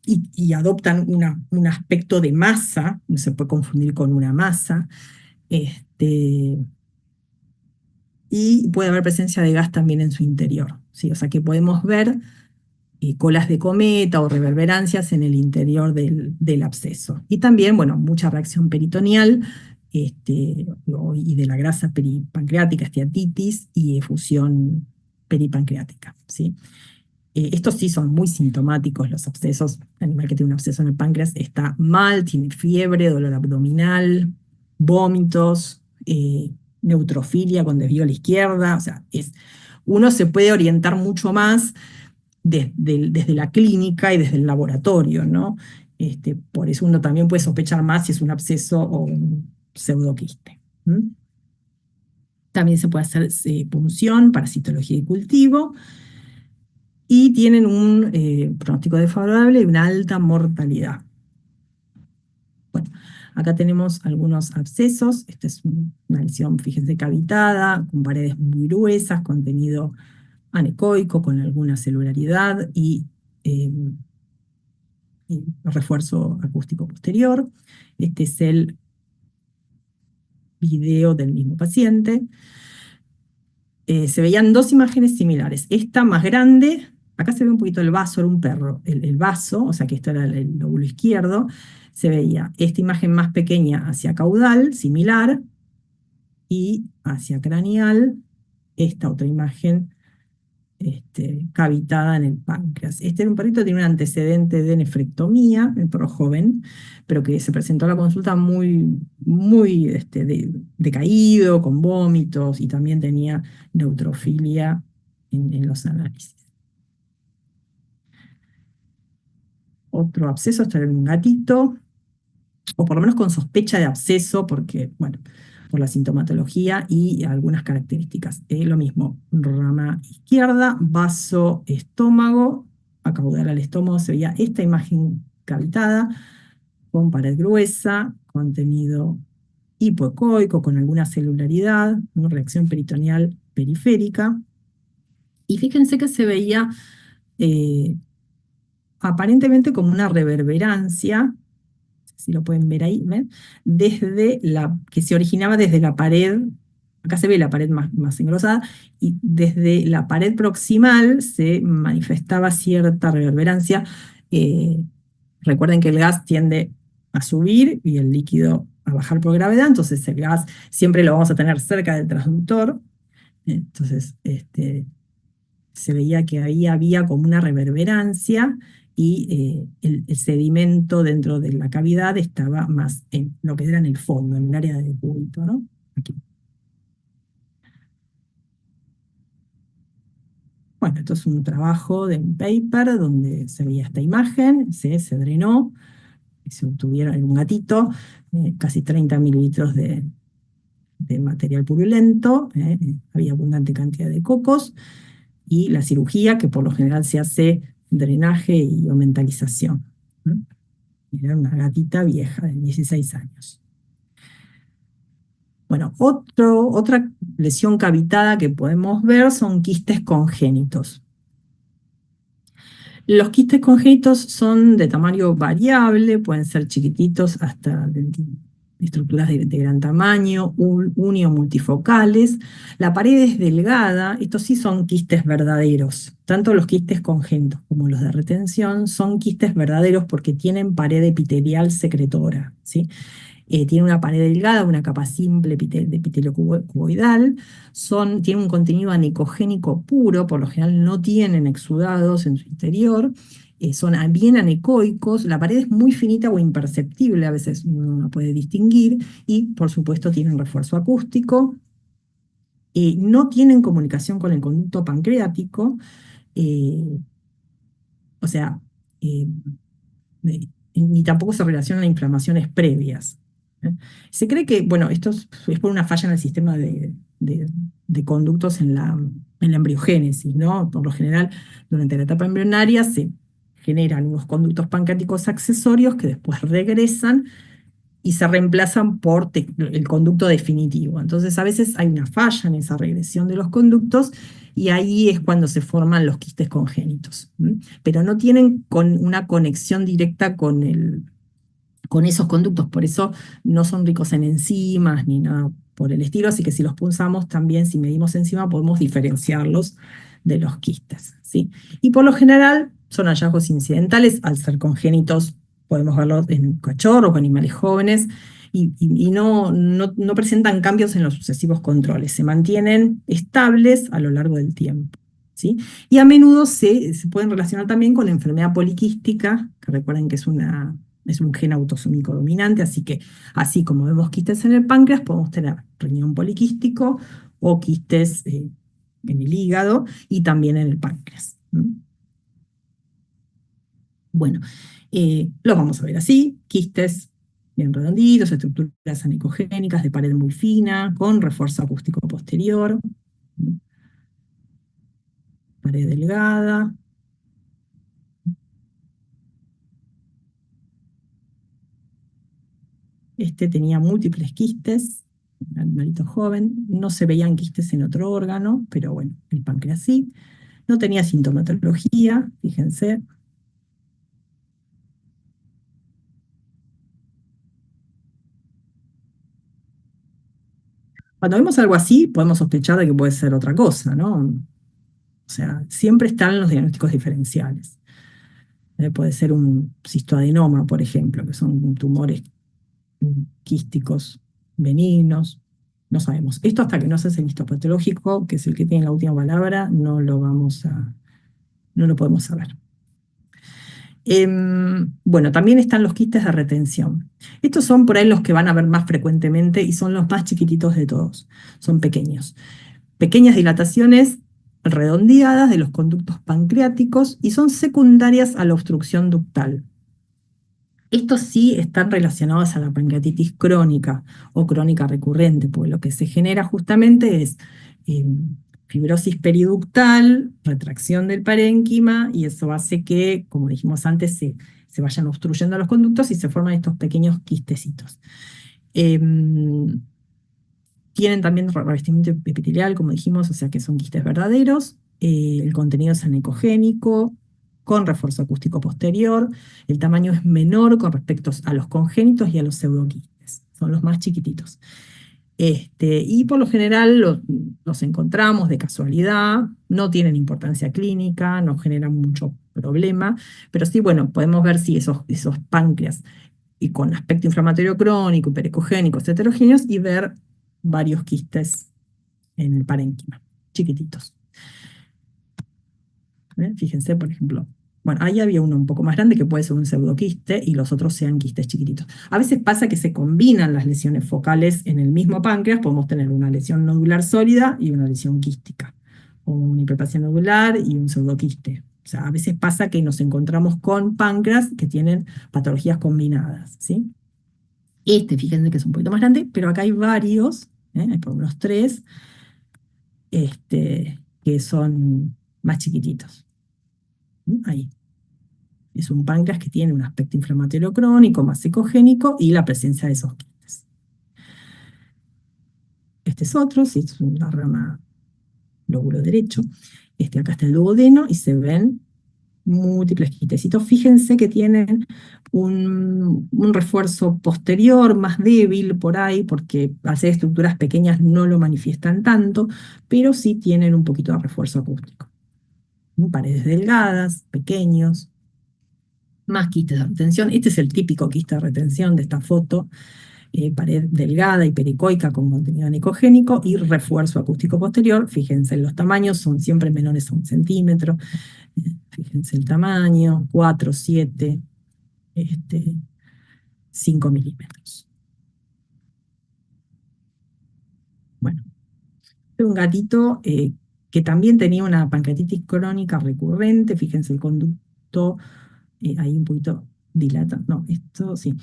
y adoptan un aspecto de masa, no se puede confundir con una masa, y puede haber presencia de gas también en su interior, ¿sí? O sea que podemos ver colas de cometa o reverberancias en el interior del absceso. Y también, bueno, mucha reacción peritoneal y de la grasa peripancreática, esteatitis y efusión peripancreática, ¿sí? Estos sí son muy sintomáticos, los abscesos. El animal que tiene un absceso en el páncreas está mal, tiene fiebre, dolor abdominal, vómitos, neutrofilia con desvío a la izquierda. O sea, uno se puede orientar mucho más desde la clínica y desde el laboratorio, ¿no? Por eso uno también puede sospechar más si es un absceso o un pseudoquiste. También se puede hacer punción para citología y cultivo, y tienen un pronóstico desfavorable y una alta mortalidad. Bueno, acá tenemos algunos abscesos. Esta es una lesión, fíjense, cavitada, con paredes muy gruesas, contenido anecoico, con alguna celularidad y refuerzo acústico posterior. Este es el video del mismo paciente. Se veían dos imágenes similares. Esta más grande, acá se ve un poquito el vaso, era un perro. El vaso, o sea que esto era el lóbulo izquierdo, se veía esta imagen más pequeña hacia caudal, similar, y hacia craneal, esta otra imagen cavitada en el páncreas. Este era un perrito que tiene un antecedente de nefrectomía, el perro joven, pero que se presentó a la consulta muy decaído, con vómitos, y también tenía neutrofilia en los análisis. Otro absceso, este era un gatito, o por lo menos con sospecha de absceso, porque, bueno, por la sintomatología y algunas características. Lo mismo, rama izquierda, vaso, estómago, a caudal al estómago se veía esta imagen cavitada, con pared gruesa, contenido hipoecoico con alguna celularidad, ¿no? Reacción peritoneal periférica. Y fíjense que se veía eh, aparentemente como una reverberancia, si lo pueden ver ahí, ¿ven? Que se originaba desde la pared, acá se ve la pared más engrosada, y desde la pared proximal se manifestaba cierta reverberancia. Eh, Recuerden que el gas tiende a subir y el líquido a bajar por gravedad, entonces el gas siempre lo vamos a tener cerca del transductor. Entonces, se veía que ahí había como una reverberancia y el sedimento dentro de la cavidad estaba más en lo que era en el fondo, en el área del cúbito, ¿no? Aquí. Bueno, esto es un trabajo de un paper donde se veía esta imagen, se drenó, y se obtuvieron en un gatito casi 30 mililitros de material purulento, había abundante cantidad de cocos, y la cirugía, que por lo general se hace drenaje y mentalización. Era una gatita vieja de 16 años. Bueno, otra lesión cavitada que podemos ver son quistes congénitos. Los quistes congénitos son de tamaño variable, pueden ser chiquititos hasta estructuras de gran tamaño, uni o multifocales. La pared es delgada, estos sí son quistes verdaderos. Tanto los quistes congénitos como los de retención son quistes verdaderos porque tienen pared epitelial secretora, ¿sí? Tiene una pared delgada, una capa simple de epitelio cuboidal, tiene un contenido anecogénico puro, por lo general no tienen exudados en su interior, son bien anecoicos, la pared es muy finita o imperceptible, a veces uno no puede distinguir, y por supuesto tienen refuerzo acústico, no tienen comunicación con el conducto pancreático, eh, o sea, eh, ni tampoco se relacionan a inflamaciones previas. ¿Eh? Se cree que, bueno, esto es por una falla en el sistema de conductos en la embriogénesis, ¿no? Por lo general, durante la etapa embrionaria se generan unos conductos pancreáticos accesorios que después regresan y se reemplazan por el conducto definitivo. Entonces, a veces hay una falla en esa regresión de los conductos y ahí es cuando se forman los quistes congénitos. Pero no tienen una conexión directa con esos conductos, por eso no son ricos en enzimas ni nada por el estilo, así que si los punzamos también, si medimos enzima, podemos diferenciarlos de los quistes, ¿sí? Y por lo general son hallazgos incidentales, al ser congénitos podemos verlos en cachorros o animales jóvenes, y no presentan cambios en los sucesivos controles, se mantienen estables a lo largo del tiempo, ¿sí? Y a menudo se pueden relacionar también con la enfermedad poliquística, que recuerden que es un gen autosómico dominante, así que así como vemos quistes en el páncreas, podemos tener riñón poliquístico o quistes en el hígado y también en el páncreas. Bueno, los vamos a ver así, quistes bien redonditos, estructuras anecogénicas de pared muy fina, con refuerzo acústico posterior, pared delgada. Este tenía múltiples quistes, un animalito joven, no se veían quistes en otro órgano, pero bueno, el páncreas sí. No tenía sintomatología, fíjense. Cuando vemos algo así, podemos sospechar de que puede ser otra cosa, ¿no? O sea, siempre están los diagnósticos diferenciales. Puede ser un cistoadenoma, por ejemplo, que son tumores quísticos benignos, no sabemos. Esto hasta que no se hace el histopatológico, que es el que tiene la última palabra, no lo podemos saber. Bueno, también están los quistes de retención. Estos son por ahí los que van a ver más frecuentemente y son los más chiquititos de todos. Son pequeños. Pequeñas dilataciones redondeadas de los conductos pancreáticos y son secundarias a la obstrucción ductal. Estos sí están relacionados a la pancreatitis crónica o crónica recurrente, porque lo que se genera justamente es fibrosis periductal, retracción del parénquima, y eso hace que, como dijimos antes, se vayan obstruyendo los conductos y se forman estos pequeños quistecitos. Em, Tienen también revestimiento epitelial, como dijimos, o sea que son quistes verdaderos. El contenido es anecogénico, con refuerzo acústico posterior. El tamaño es menor con respecto a los congénitos y a los pseudoquistes. Son los más chiquititos. Y por lo general los encontramos de casualidad, no tienen importancia clínica, no generan mucho problema, pero sí, bueno, podemos ver si esos páncreas y con aspecto inflamatorio crónico, hiperecogénicos, heterogéneos, y ver varios quistes en el parénquima, chiquititos. Fíjense, por ejemplo, bueno, ahí había uno un poco más grande que puede ser un pseudoquiste y los otros sean quistes chiquititos. A veces pasa que se combinan las lesiones focales en el mismo páncreas, podemos tener una lesión nodular sólida y una lesión quística, o una hiperplasia nodular y un pseudoquiste. O sea, a veces pasa que nos encontramos con páncreas que tienen patologías combinadas, ¿sí? Fíjense que es un poquito más grande, pero acá hay varios, hay por unos 3, que son más chiquititos. Ahí. Es un páncreas que tiene un aspecto inflamatorio crónico, más ecogénico y la presencia de esos quistes. Este es otro, sí, es una rama lóbulo derecho. Acá está el duodeno y se ven múltiples quistecitos. Fíjense que tienen un refuerzo posterior más débil por ahí, porque al ser estructuras pequeñas no lo manifiestan tanto, pero sí tienen un poquito de refuerzo acústico. Paredes delgadas, pequeños, más quistes de retención. Este es el típico quiste de retención de esta foto. Pared delgada y pericoica con contenido anicogénico y refuerzo acústico posterior. Fíjense, los tamaños son siempre menores a 1 centímetro. Fíjense el tamaño, 4, 7, 5 milímetros. Bueno, un gatito que también tenía una pancreatitis crónica recurrente. Fíjense el conducto, ahí un poquito dilata. No, esto sí.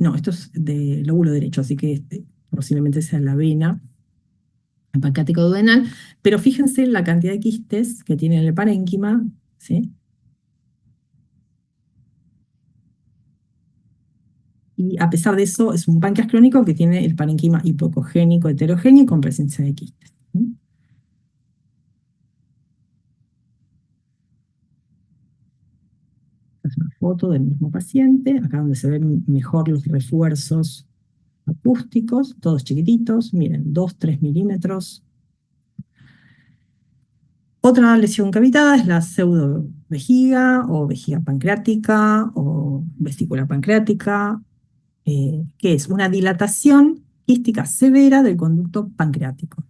No, esto es de lóbulo derecho, así que posiblemente sea la vena, el pancreático duodenal, pero fíjense la cantidad de quistes que tiene el parénquima, ¿sí? Y a pesar de eso, es un páncreas crónico que tiene el parénquima hipocogénico, heterogéneo y con presencia de quistes. Esta es una foto del mismo paciente, acá donde se ven mejor los refuerzos acústicos, todos chiquititos, miren, 2, 3 milímetros. Otra lesión cavitada es la pseudovejiga o vejiga pancreática o vesícula pancreática, que es una dilatación quística severa del conducto pancreático.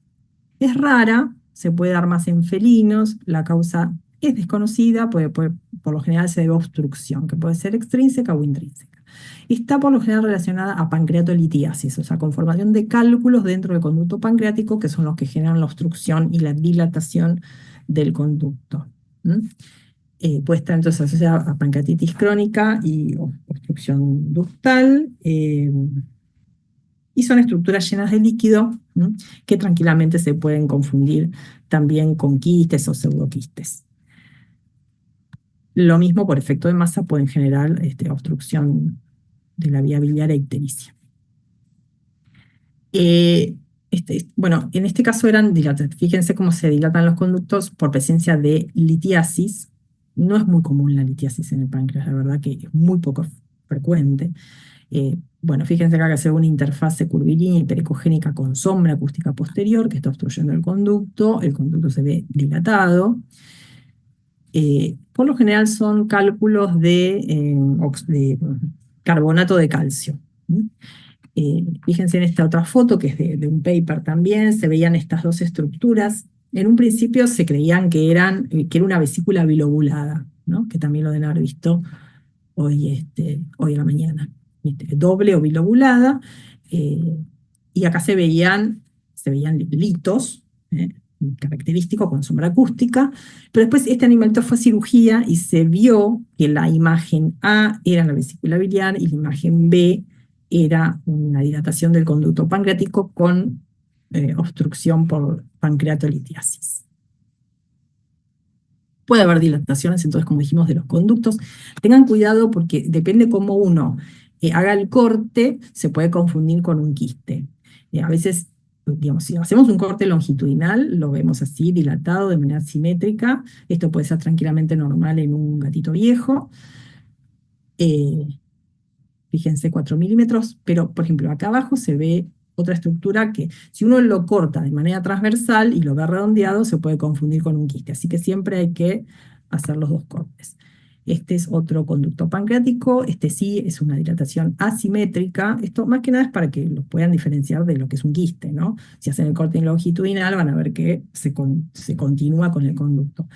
Es rara, se puede dar más en felinos, la causa es desconocida, por lo general se debe a obstrucción, que puede ser extrínseca o intrínseca. Está por lo general relacionada a pancreatolitiasis, o sea, conformación de cálculos dentro del conducto pancreático, que son los que generan la obstrucción y la dilatación del conducto. Puede estar entonces asociada a pancreatitis crónica y obstrucción ductal, y son estructuras llenas de líquido, ¿no?, que tranquilamente se pueden confundir también con quistes o pseudoquistes. Lo mismo por efecto de masa pueden generar obstrucción de la vía biliar e ictericia. Bueno, en este caso eran dilatados. Fíjense cómo se dilatan los conductos por presencia de litiasis. No es muy común la litiasis en el páncreas, la verdad que es muy poco frecuente. Bueno, fíjense acá que se ve una interfase curvilínea y pericogénica con sombra acústica posterior que está obstruyendo el conducto se ve dilatado. Por lo general son cálculos de carbonato de calcio. Fíjense en esta otra foto, que es de un paper también, se veían estas dos estructuras. En un principio se creían que era una vesícula bilobulada, ¿no?, que también lo deben haber visto hoy a la mañana. Doble o bilobulada, y acá se veían litos, característicos con sombra acústica, pero después este animalito fue a cirugía y se vio que la imagen A era la vesícula biliar y la imagen B era una dilatación del conducto pancreático con obstrucción por pancreatolitiasis. Puede haber dilataciones, entonces, como dijimos, de los conductos. Tengan cuidado porque depende cómo uno haga el corte, se puede confundir con un quiste. A veces, digamos, si hacemos un corte longitudinal, lo vemos así, dilatado, de manera simétrica. Esto puede ser tranquilamente normal en un gatito viejo. Eh, Fíjense, 4 milímetros, pero por ejemplo, acá abajo se ve otra estructura que si uno lo corta de manera transversal y lo ve redondeado, se puede confundir con un quiste. Así que siempre hay que hacer los dos cortes. Este es otro conducto pancreático, este sí es una dilatación asimétrica. Esto más que nada es para que lo puedan diferenciar de lo que es un quiste, ¿no? Si hacen el corte longitudinal van a ver que se continúa con el conducto.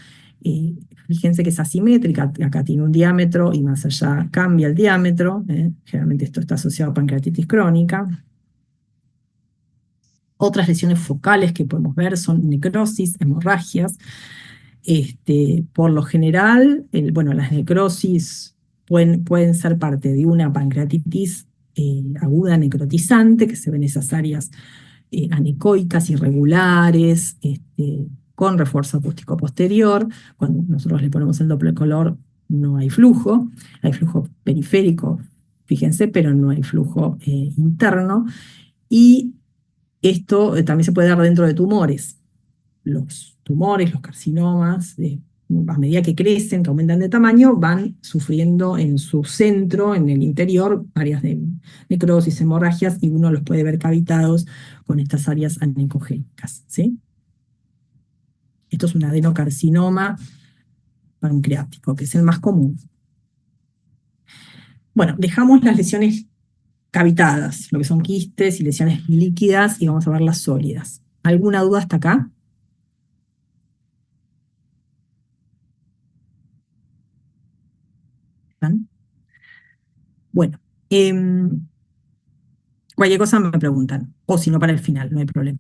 Eh, Fíjense que es asimétrica, acá tiene un diámetro y más allá cambia el diámetro. Generalmente esto está asociado a pancreatitis crónica. Otras lesiones focales que podemos ver son necrosis, hemorragias. Por lo general, bueno, las necrosis pueden ser parte de una pancreatitis aguda necrotizante, que se ven esas áreas anecoicas, irregulares, con refuerzo acústico posterior. Cuando nosotros le ponemos el doble color, no hay flujo periférico, fíjense, pero no hay flujo interno. Y esto también se puede dar dentro de tumores. Los tumores, los carcinomas, a medida que crecen, que aumentan de tamaño, van sufriendo en su centro, en el interior, áreas de necrosis, hemorragias, y uno los puede ver cavitados con estas áreas anecogénicas, ¿sí? Esto es un adenocarcinoma pancreático, que es el más común. Bueno, dejamos las lesiones cavitadas, lo que son quistes y lesiones líquidas, y vamos a ver las sólidas. ¿Alguna duda hasta acá? ¿Están? Bueno, cualquier cosa me preguntan, o si no para el final, no hay problema.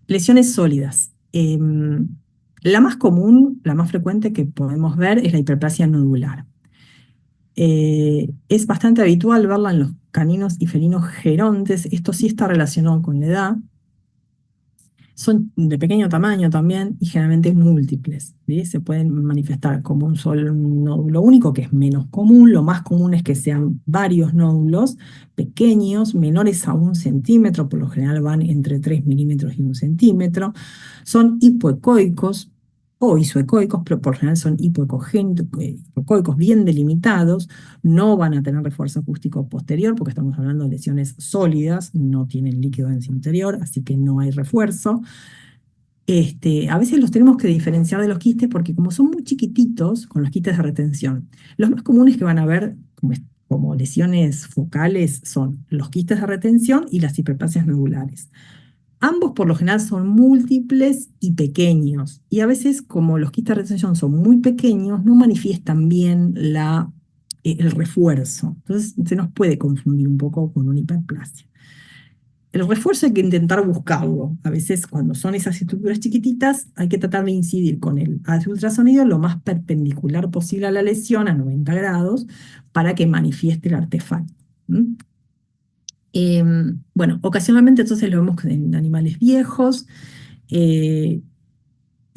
Lesiones sólidas. La más común, la más frecuente que podemos ver es la hiperplasia nodular. Es bastante habitual verla en los caninos y felinos gerontes. Esto sí está relacionado con la edad. Son de pequeño tamaño también y generalmente múltiples, ¿sí? Se pueden manifestar como un solo nódulo único, que es menos común. Lo más común es que sean varios nódulos pequeños, menores a 1 centímetro, por lo general van entre 3 milímetros y 1 centímetro. Son hipoecoicos o isoecoicos, pero por lo general son hipoecoicos bien delimitados. No van a tener refuerzo acústico posterior porque estamos hablando de lesiones sólidas, no tienen líquido en su interior, así que no hay refuerzo. A veces los tenemos que diferenciar de los quistes porque como son muy chiquititos, con los quistes de retención, los más comunes que van a ver como lesiones focales son los quistes de retención y las hiperplasias nodulares. Ambos por lo general son múltiples y pequeños, y a veces como los quistes de retención son muy pequeños, no manifiestan bien el refuerzo. Entonces se nos puede confundir un poco con una hiperplasia. El refuerzo hay que intentar buscarlo. A veces cuando son esas estructuras chiquititas hay que tratar de incidir con el haz de ultrasonido lo más perpendicular posible a la lesión, a 90 grados, para que manifieste el artefacto. Bueno, ocasionalmente entonces lo vemos en animales viejos, y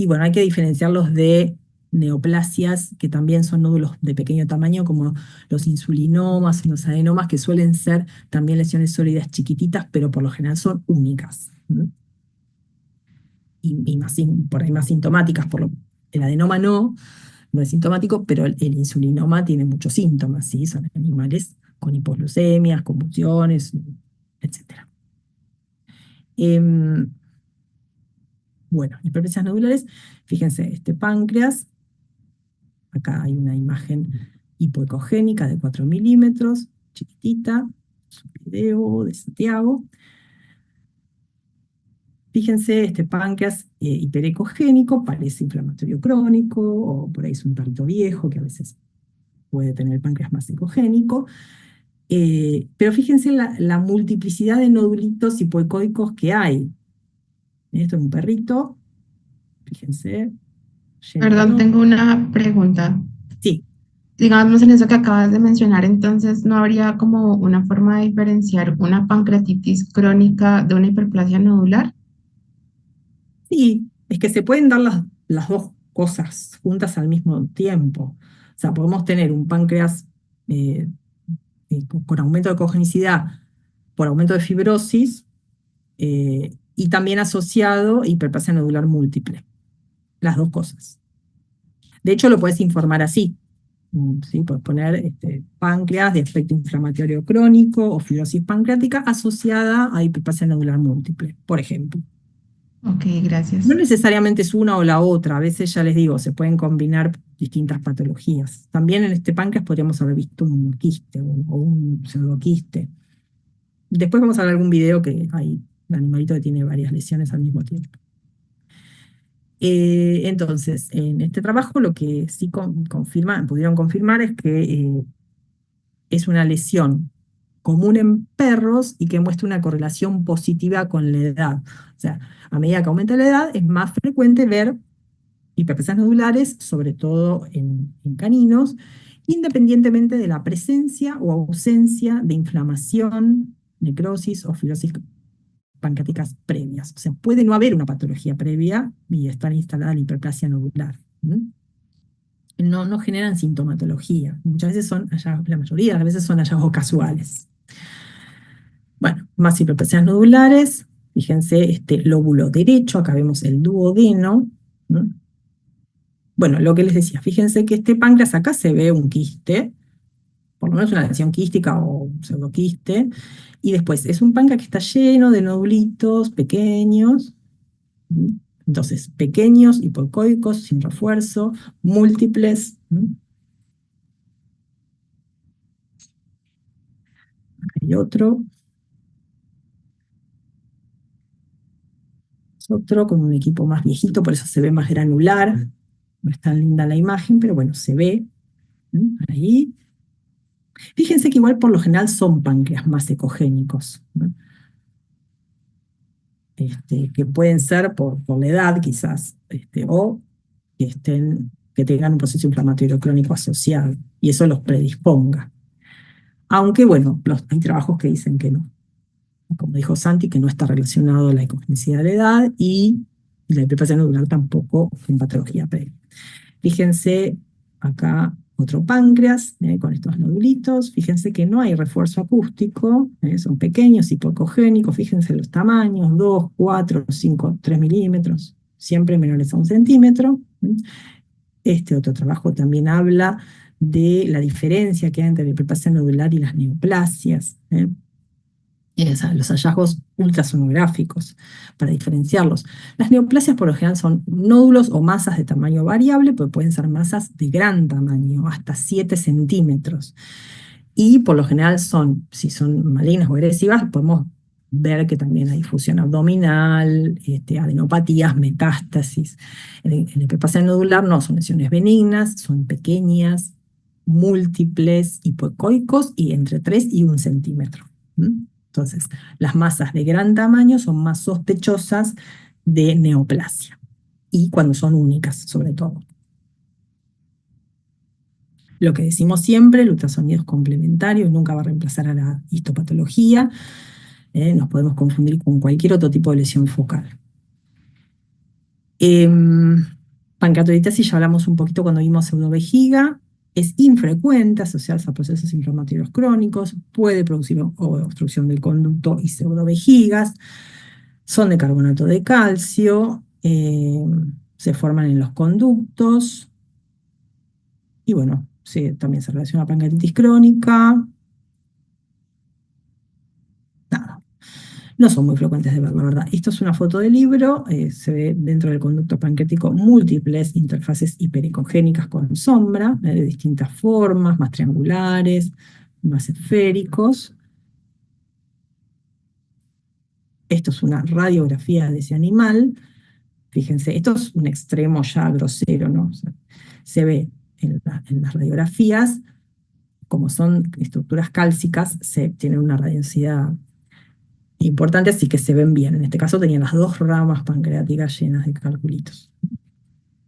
bueno, hay que diferenciarlos de neoplasias, que también son nódulos de pequeño tamaño, como los insulinomas y los adenomas, que suelen ser también lesiones sólidas chiquititas, pero por lo general son únicas. Y por ahí más sintomáticas, el adenoma no es sintomático, pero el insulinoma tiene muchos síntomas, ¿sí? Son animales con hipoglucemias, convulsiones, etc. Bueno, hiperplasias nodulares, fíjense, este páncreas, acá hay una imagen hipoecogénica de 4 milímetros, chiquitita, es un video de Santiago. Fíjense, este páncreas hiperecogénico parece inflamatorio crónico, o por ahí es un perrito viejo que a veces puede tener el páncreas más ecogénico. Pero fíjense la multiplicidad de nodulitos hipoecoicos que hay. Esto es un perrito, fíjense, lleno de Perdón, nódulos. tengo una pregunta. Sí, Digamos en eso que acabas de mencionar, entonces, ¿no habría como una forma de diferenciar una pancreatitis crónica de una hiperplasia nodular? sí, es que se pueden dar las dos cosas juntas al mismo tiempo. O sea, podemos tener un páncreas con aumento de congenicidad por aumento de fibrosis y también asociado a hiperplasia nodular múltiple. Las dos cosas. De hecho, lo puedes informar así. ¿Sí? Puedes poner páncreas de aspecto inflamatorio crónico o fibrosis pancreática asociada a hiperplasia nodular múltiple, por ejemplo. Ok, gracias. No necesariamente es una o la otra, a veces ya les digo, se pueden combinar distintas patologías. También en este páncreas podríamos haber visto un quiste o un pseudoquiste. Después vamos a ver algún video que hay un animalito que tiene varias lesiones al mismo tiempo. Entonces, en este trabajo lo que sí pudieron confirmar es que es una lesión común en perros y que muestra una correlación positiva con la edad. O sea, a medida que aumenta la edad, es más frecuente ver hiperplasias nodulares, sobre todo en caninos, independientemente de la presencia o ausencia de inflamación, necrosis o fibrosis pancreáticas previas. O sea, puede no haber una patología previa y estar instalada la hiperplasia nodular. No generan sintomatología. Muchas veces son hallazgos, la mayoría de las veces son hallazgos casuales. Bueno, más hiperplasias nodulares. Fíjense, este lóbulo derecho, acá vemos el duodeno. Bueno, lo que les decía, fíjense que este páncreas acá se ve un quiste, por lo menos una lesión quística o un pseudoquiste, y después es un páncreas que está lleno de nodulitos pequeños, entonces pequeños, hipoecoicos, sin refuerzo, múltiples. Hay otro. Es otro con un equipo más viejito, por eso se ve más granular. No es tan linda la imagen, pero bueno, se ve. Ahí. Fíjense que igual por lo general son páncreas más ecogénicos, ¿no? Que pueden ser por la edad quizás, o que tengan un proceso inflamatorio crónico asociado, y eso los predisponga. Aunque bueno, hay trabajos que dicen que no. Como dijo Santi, que no está relacionado a la ecogenicidad de la edad y la hiperplasia nodular tampoco en patología previa. Fíjense acá otro páncreas con estos nodulitos. Fíjense que no hay refuerzo acústico, son pequeños, hipocogénicos. Fíjense los tamaños, 2, 4, 5, 3 milímetros, siempre menores a 1 centímetro. Este otro trabajo también habla de la diferencia que hay entre la hiperplasia nodular y las neoplasias. Los hallazgos ultrasonográficos para diferenciarlos. Las neoplasias por lo general son nódulos o masas de tamaño variable, pero pueden ser masas de gran tamaño, hasta 7 centímetros. Y por lo general si son malignas o agresivas, podemos ver que también hay fusión abdominal, adenopatías, metástasis. En la hiperplasia nodular no, son lesiones benignas, son pequeñas, múltiples, hipoecoicos y entre 3 y 1 centímetro. Entonces, las masas de gran tamaño son más sospechosas de neoplasia, y cuando son únicas, sobre todo. Lo que decimos siempre, el ultrasonido es complementario, nunca va a reemplazar a la histopatología. Nos podemos confundir con cualquier otro tipo de lesión focal. Pancreatitis, ya hablamos un poquito cuando vimos pseudovejiga. Es infrecuente asociarse a procesos inflamatorios crónicos, puede producir obstrucción del conducto y pseudovejigas, son de carbonato de calcio, se forman en los conductos, y bueno, también se relaciona a pancreatitis crónica. Nada, no son muy frecuentes de ver, la verdad. Esto es una foto del libro, se ve dentro del conducto pancreático múltiples interfaces hiperecogénicas con sombra, de distintas formas, más triangulares, más esféricos. Esto es una radiografía de ese animal. Fíjense, esto es un extremo ya grosero, ¿no? O sea, se ve en las radiografías, como son estructuras cálcicas, tienen una radiosidad importante, así que se ven bien. En este caso tenían las 2 ramas pancreáticas llenas de calculitos.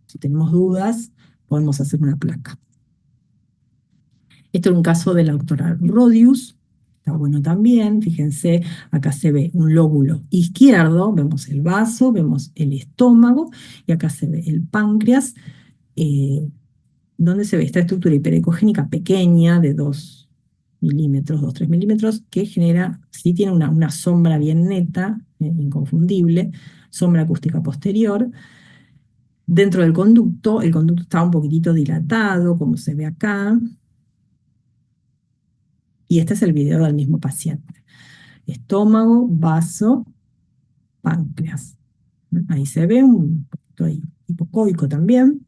Si tenemos dudas, podemos hacer una placa. Esto es un caso de la doctora Rodius, está bueno también. Fíjense, acá se ve un lóbulo izquierdo, vemos el vaso, vemos el estómago, y acá se ve el páncreas, donde se ve esta estructura hiperecogénica pequeña de 2 milímetros, 2-3 milímetros, que genera, sí tiene una sombra bien neta, inconfundible, sombra acústica posterior. Dentro del conducto, el conducto estaba un poquitito dilatado, como se ve acá. Y este es el video del mismo paciente. Estómago, vaso, páncreas. Ahí se ve un poquito ahí, hipocoico también.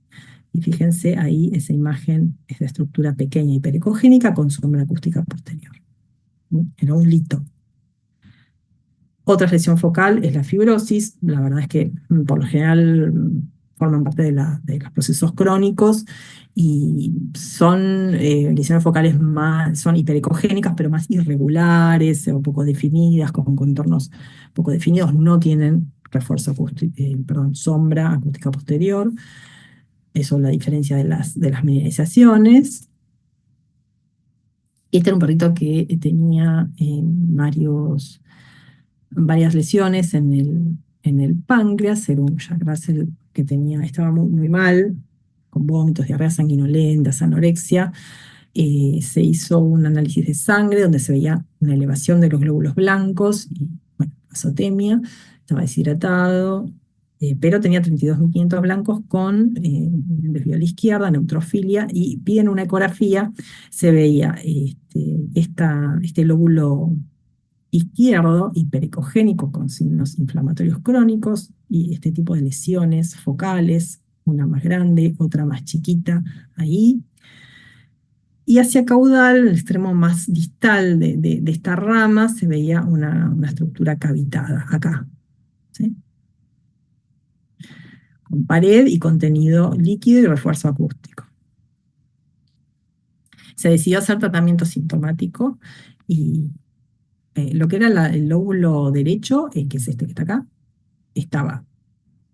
Y fíjense ahí esa imagen es de estructura pequeña y pericogénica con sombra acústica posterior. Era un lito. Otra lesión focal es la fibrosis. La verdad es que por lo general forman parte de los procesos crónicos y son lesiones focales son hiperecogénicas, pero más irregulares o poco definidas, con contornos poco definidos. No tienen refuerzo sombra acústica posterior. Eso es la diferencia de las mineralizaciones. Este era un perrito que tenía varias lesiones en el páncreas. Era un Jack Russell que estaba muy, muy mal, con vómitos, diarreas sanguinolentas, anorexia. Se hizo un análisis de sangre donde se veía una elevación de los glóbulos blancos y, bueno, azotemia, estaba deshidratado, pero tenía 32.500 blancos con desvío a la izquierda, neutrofilia, y piden una ecografía, se veía este lóbulo izquierdo hiperecogénico con signos inflamatorios crónicos y este tipo de lesiones focales, una más grande, otra más chiquita ahí. Y hacia caudal, el extremo más distal de esta rama, se veía una estructura cavitada acá, ¿sí? Con pared y contenido líquido y refuerzo acústico. Se decidió hacer tratamiento sintomático y lo que era el lóbulo derecho, que es este que está acá, estaba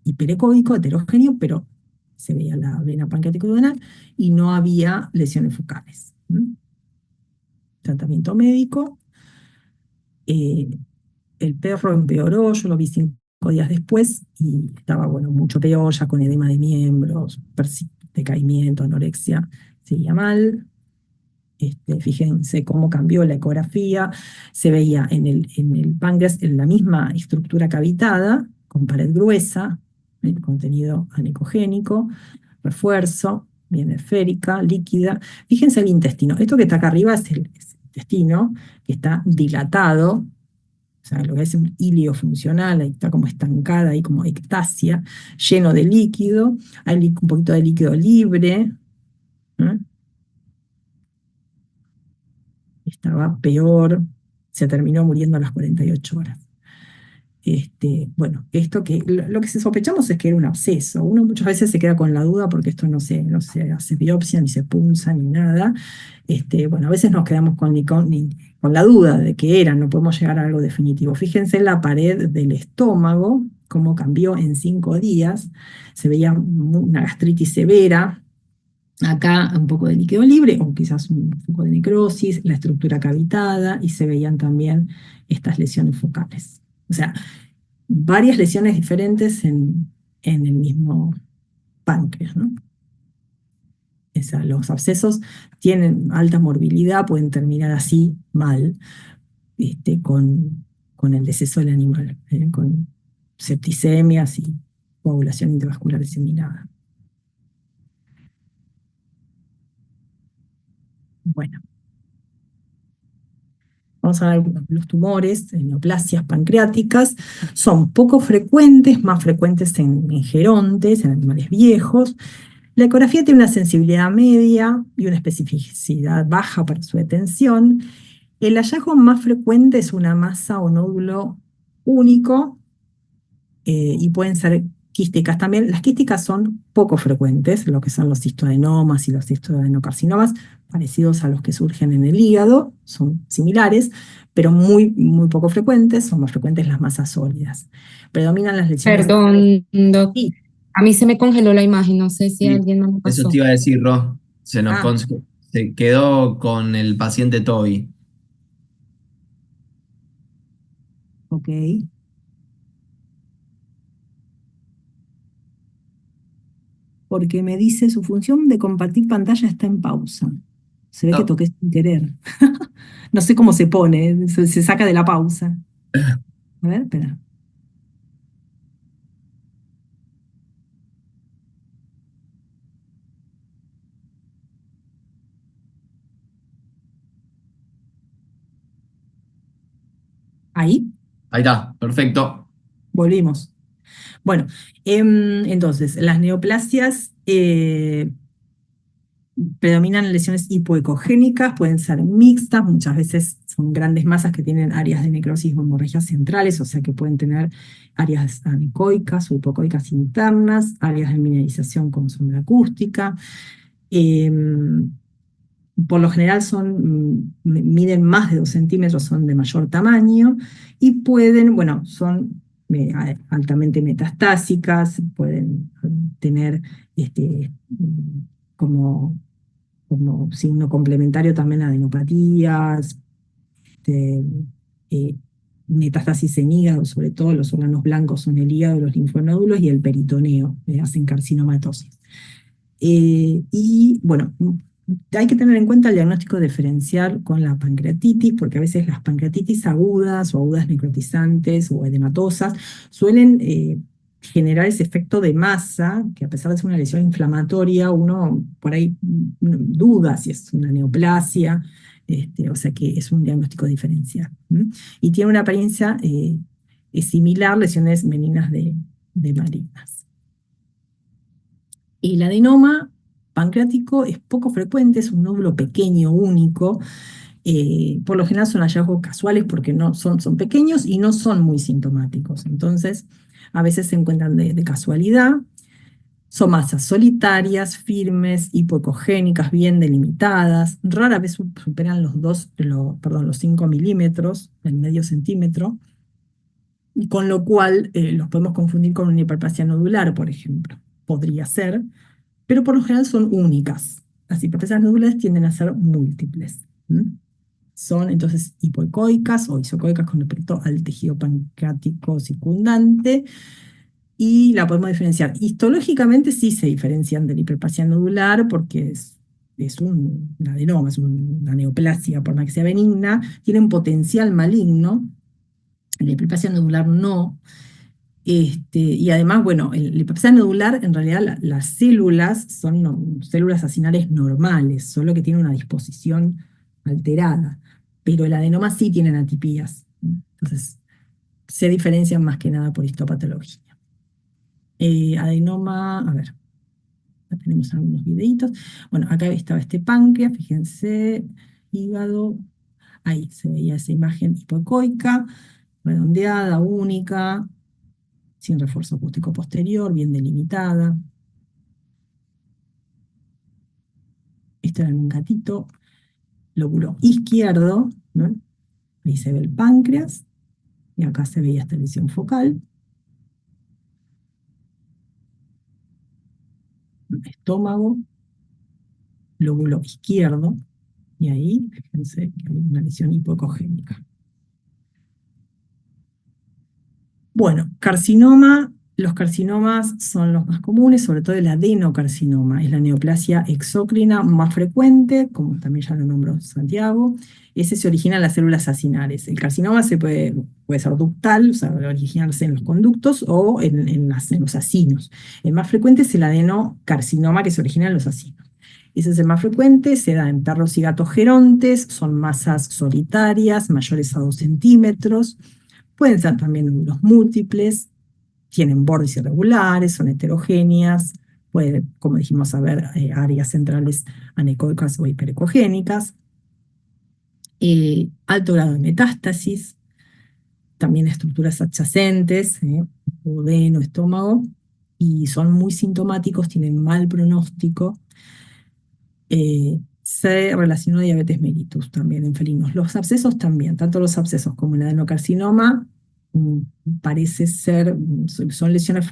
hiperecóico, heterogéneo, pero se veía la vena pancreático-duodenal y no había lesiones focales. Tratamiento médico. El perro empeoró, yo lo vi 5 días después y estaba, bueno, mucho peor, ya con edema de miembros, decaimiento, anorexia, seguía mal. Fíjense cómo cambió la ecografía, se veía en el páncreas en la misma estructura cavitada, con pared gruesa, el contenido anicogénico, refuerzo, bien esférica, líquida. Fíjense el intestino. Esto que está acá arriba es el intestino, que está dilatado, o sea, lo que es un ilio funcional, ahí está como estancada, ahí como ectasia, lleno de líquido, hay un poquito de líquido libre. Estaba peor, se terminó muriendo a las 48 horas. Bueno, lo que sospechamos es que era un absceso. Uno muchas veces se queda con la duda porque esto no se hace biopsia, ni se punza, ni nada. Bueno, a veces nos quedamos con la duda de que era, no podemos llegar a algo definitivo. Fíjense en la pared del estómago, cómo cambió en 5 días. Se veía una gastritis severa. Acá un poco de líquido libre o quizás un poco de necrosis, la estructura cavitada y se veían también estas lesiones focales. O sea, varias lesiones diferentes en el mismo páncreas, ¿no? Los abscesos tienen alta morbilidad, pueden terminar así mal, con el deceso del animal, con septicemias y coagulación intravascular diseminada. Bueno. Vamos a ver los tumores, neoplasias pancreáticas, son poco frecuentes, más frecuentes en gerontes, en animales viejos. La ecografía tiene una sensibilidad media y una especificidad baja para su detención. El hallazgo más frecuente es una masa o nódulo único y pueden ser quísticas también. Las quísticas son poco frecuentes, lo que son los cistoadenomas y los cistoadenocarcinomas, parecidos a los que surgen en el hígado, son similares, pero muy, muy poco frecuentes, son más frecuentes las masas sólidas. Predominan las lesiones. Perdón, Doc. Sí. A mí se me congeló la imagen, no sé si a Sí, alguien más le eso te pasó. iba a decir, Ro. Ah, Se quedó con el paciente Toby. ok. Porque me dice su función de compartir pantalla está en pausa. Se ve que No, toqué sin querer. No sé cómo se pone, se saca de la pausa. A ver, espera. Ahí, ahí está, perfecto. volvimos. Bueno, entonces, las neoplasias predominan lesiones hipoecogénicas, pueden ser mixtas, muchas veces son grandes masas que tienen áreas de necrosis o hemorragias centrales, o sea que pueden tener áreas anecoicas o hipocoicas internas, áreas de mineralización con sonda acústica. Em, por lo general miden más de 2 centímetros, son de mayor tamaño y pueden, bueno, son altamente metastásicas, pueden tener como, como signo complementario también adenopatías, este, eh, metástasis en hígado, sobre todo los órganos blancos son el hígado, los linfonódulos y el peritoneo, hacen carcinomatosis. Y bueno, hay que tener en cuenta el diagnóstico diferencial con la pancreatitis, porque a veces las pancreatitis agudas o agudas necrotizantes o edematosas suelen generar ese efecto de masa, que a pesar de ser una lesión inflamatoria, uno por ahí duda si es una neoplasia, o sea que es un diagnóstico diferencial. Y tiene una apariencia similar, lesiones benignas de malignas. El adenoma pancreático es poco frecuente, es un nódulo pequeño, único. Por lo general son hallazgos casuales porque no son pequeños y no son muy sintomáticos. Entonces, a veces se encuentran de casualidad. Son masas solitarias, firmes, hipoecogénicas, bien delimitadas. Rara vez superan los 5 milímetros, el medio centímetro, y con lo cual los podemos confundir con una hiperplasia nodular, por ejemplo. Podría ser, pero por lo general son únicas. Las hiperplasias nodulares tienden a ser múltiples. Son entonces hipoecoicas o isocoicas con respecto al tejido pancreático circundante y la podemos diferenciar. Histológicamente sí se diferencian de la hiperplasia nodular porque es un adenoma, es una neoplasia, por más que sea benigna, tienen potencial maligno. La hiperplasia nodular no. Y además, bueno, la hiperplasia nodular, en realidad las células son células acinales normales, solo que tienen una disposición alterada. Pero el adenoma sí tienen atipías. Entonces, se diferencian más que nada por histopatología. Adenoma, a ver, acá tenemos algunos videitos. Bueno, acá estaba este páncreas, fíjense, hígado, ahí se veía esa imagen hipoecoica, redondeada, única, sin refuerzo acústico posterior, bien delimitada. Esto era en un gatito, lóbulo izquierdo, ¿no? Ahí se ve el páncreas, y acá se veía esta lesión focal. Estómago, lóbulo izquierdo, y ahí, fíjense que hay una lesión hipoecogénica. Bueno, carcinoma, los carcinomas son los más comunes, sobre todo el adenocarcinoma, es la neoplasia exócrina más frecuente, como también ya lo nombró Santiago. Ese se origina en las células acinares. El carcinoma puede ser ductal, o sea, originarse en los conductos o en los acinos. El más frecuente es el adenocarcinoma que se origina en los acinos. Ese es el más frecuente, se da en perros y gatos gerontes, son masas solitarias, mayores a 2 centímetros. Pueden ser también nódulos múltiples, tienen bordes irregulares, son heterogéneas, puede, como dijimos, haber áreas centrales anecoicas o hiperecogénicas, alto grado de metástasis, también estructuras adyacentes, duodeno, estómago, y son muy sintomáticos, tienen mal pronóstico. Se relacionó a diabetes mellitus también en felinos. Los abscesos también, tanto los abscesos como el adenocarcinoma, parece ser, son lesiones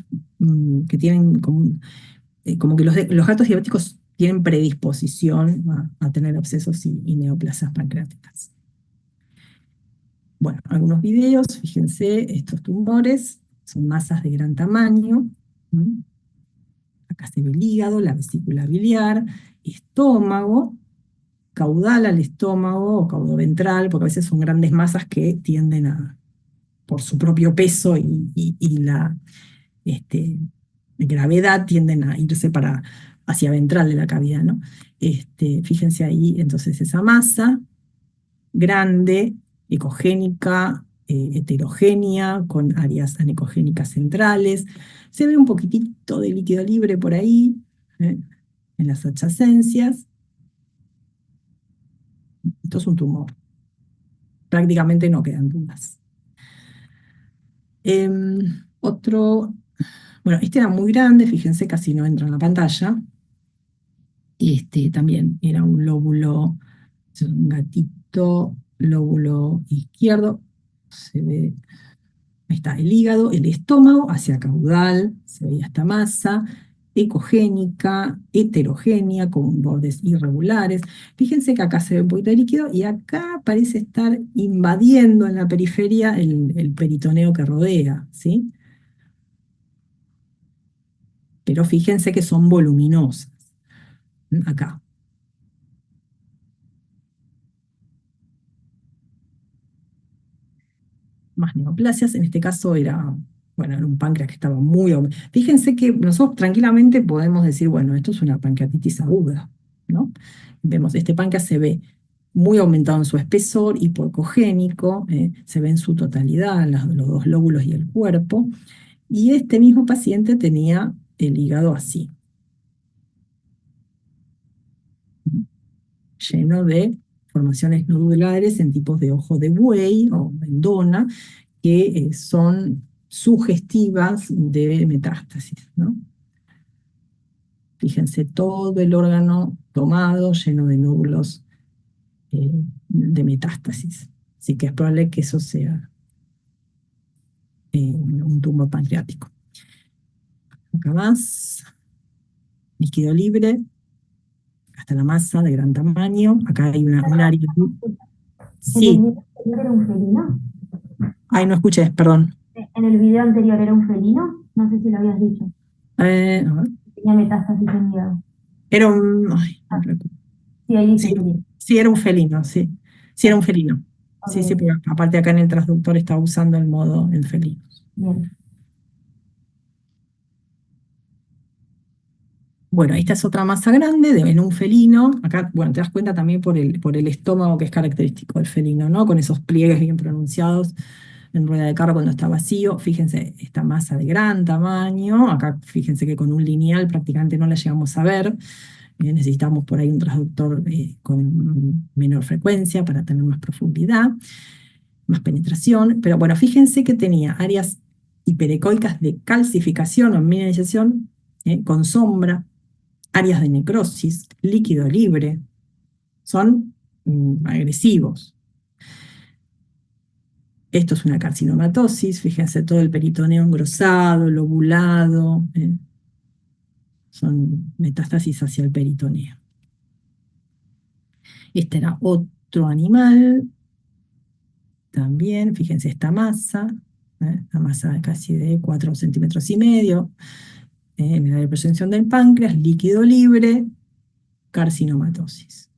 que tienen como que los gatos diabéticos tienen predisposición a tener abscesos y neoplasias pancreáticas. Bueno, algunos videos, fíjense, estos tumores son masas de gran tamaño. Acá se ve el hígado, la vesícula biliar, estómago, caudal al estómago o caudoventral, porque a veces son grandes masas que tienden a, por su propio peso y la gravedad, tienden a irse hacia ventral de la cavidad, ¿no? Fíjense ahí, entonces esa masa grande, ecogénica, heterogénea, con áreas anecogénicas centrales. Se ve un poquitito de líquido libre por ahí, en las adyacencias. Esto es un tumor. Prácticamente no quedan dudas. Bueno, este era muy grande, fíjense, casi no entra en la pantalla. También era un lóbulo, un gatito, lóbulo izquierdo, se ve, ahí está el hígado, el estómago hacia caudal, se veía esta masa, ecogénica, heterogénea, con bordes irregulares. Fíjense que acá se ve un poquito de líquido y acá parece estar invadiendo en la periferia el peritoneo que rodea, ¿sí? Pero fíjense que son voluminosas, acá. Más neoplasias, en este caso era, bueno, era un páncreas que estaba muy... Fíjense que nosotros tranquilamente podemos decir, bueno, esto es una pancreatitis aguda, ¿no? Vemos, este páncreas se ve muy aumentado en su espesor, hipoecogénico, se ve en su totalidad, los dos lóbulos y el cuerpo, y este mismo paciente tenía el hígado así, lleno de formaciones nodulares en tipos de ojo de buey o mendona, que son sugestivas de metástasis, ¿no? Fíjense, todo el órgano tomado, lleno de nódulos de metástasis. Así que es probable que eso sea un tumor pancreático. Acá más, líquido libre, hasta la masa de gran tamaño. Acá hay un área... Sí. ¿En el video anterior era un felino? Ay, no escuché, perdón. ¿En el video anterior era un felino? No sé si lo habías dicho. A ver. Tenía metástasis en hígado. Era un... Ay, no recuerdo. Sí, ahí dice Sí, felino. sí, era un felino, sí. Sí, era un felino. Sí, Ok, sí, porque aparte acá en el transductor estaba usando el modo en felinos. bien. Bueno, esta es otra masa grande en un felino. Acá, bueno, te das cuenta también por el estómago que es característico del felino, ¿no? Con esos pliegues bien pronunciados en rueda de carro cuando está vacío. Fíjense, esta masa de gran tamaño. Acá fíjense que con un lineal prácticamente no la llegamos a ver. Necesitamos por ahí un transductor con menor frecuencia para tener más profundidad, más penetración. Pero bueno, fíjense que tenía áreas hiperecoicas de calcificación o mineralización, con sombra, áreas de necrosis, líquido libre, son agresivos. Esto es una carcinomatosis, fíjense todo el peritoneo engrosado, lobulado, son metástasis hacia el peritoneo. Este era otro animal, también, fíjense esta masa, la masa casi de 4,5 centímetros, en el área de proyección del páncreas, líquido libre, carcinomatosis.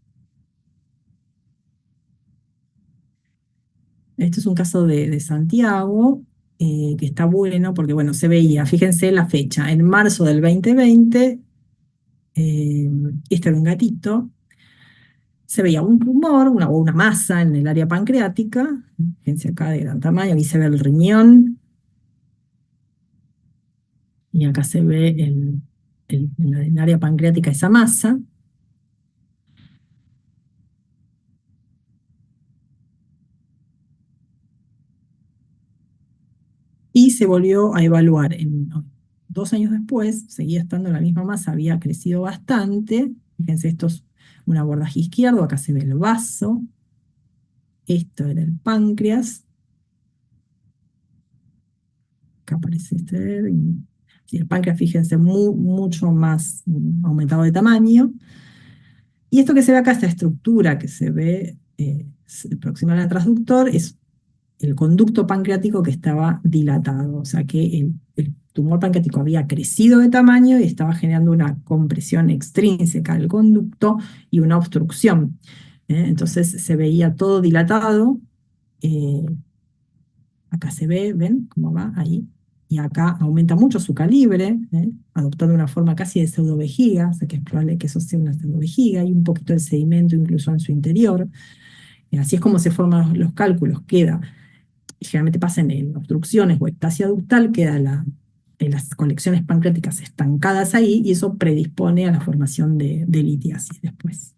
Este es un caso de Santiago, que está bueno porque, bueno, se veía, fíjense la fecha, en marzo del 2020, este era un gatito, se veía un tumor, o una masa en el área pancreática, fíjense acá de gran tamaño, aquí se ve el riñón, y acá se ve en el área pancreática esa masa. Y se volvió a evaluar. 2 años después, seguía estando la misma masa, había crecido bastante. Fíjense, esto es un abordaje izquierdo, acá se ve el vaso. Esto era el páncreas. Acá aparece sí, el páncreas, fíjense, mucho más aumentado de tamaño. Y esto que se ve acá, esta estructura que se ve proximal al transductor, es el conducto pancreático que estaba dilatado, o sea que el tumor pancreático había crecido de tamaño y estaba generando una compresión extrínseca del conducto y una obstrucción. Entonces se veía todo dilatado. eh, Acá se ve, ¿ven cómo va? Ahí. Y acá aumenta mucho su calibre, adoptando una forma casi de pseudovejiga, o sea que es probable que eso sea una pseudovejiga, y un poquito de sedimento incluso en su interior. Así es como se forman los cálculos. Queda, generalmente pasa en obstrucciones o ectasia ductal, queda las colecciones pancreáticas estancadas ahí, y eso predispone a la formación de litiasis después.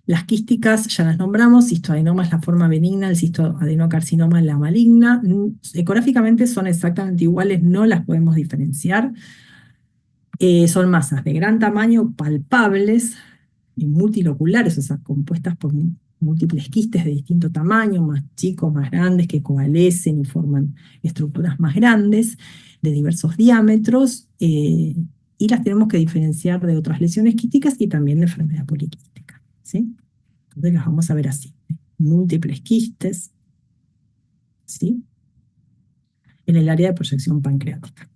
Las quísticas ya las nombramos, cistoadenoma es la forma benigna, el cistoadenocarcinoma es la maligna. Ecográficamente son exactamente iguales, no las podemos diferenciar. Son masas de gran tamaño, palpables y multiloculares, o sea, compuestas por múltiples quistes de distinto tamaño, más chicos, más grandes, que coalescen y forman estructuras más grandes, de diversos diámetros, y las tenemos que diferenciar de otras lesiones quísticas y también de enfermedad poliquística, ¿sí? Entonces las vamos a ver así: múltiples quistes, ¿sí?, en el área de proyección pancreática.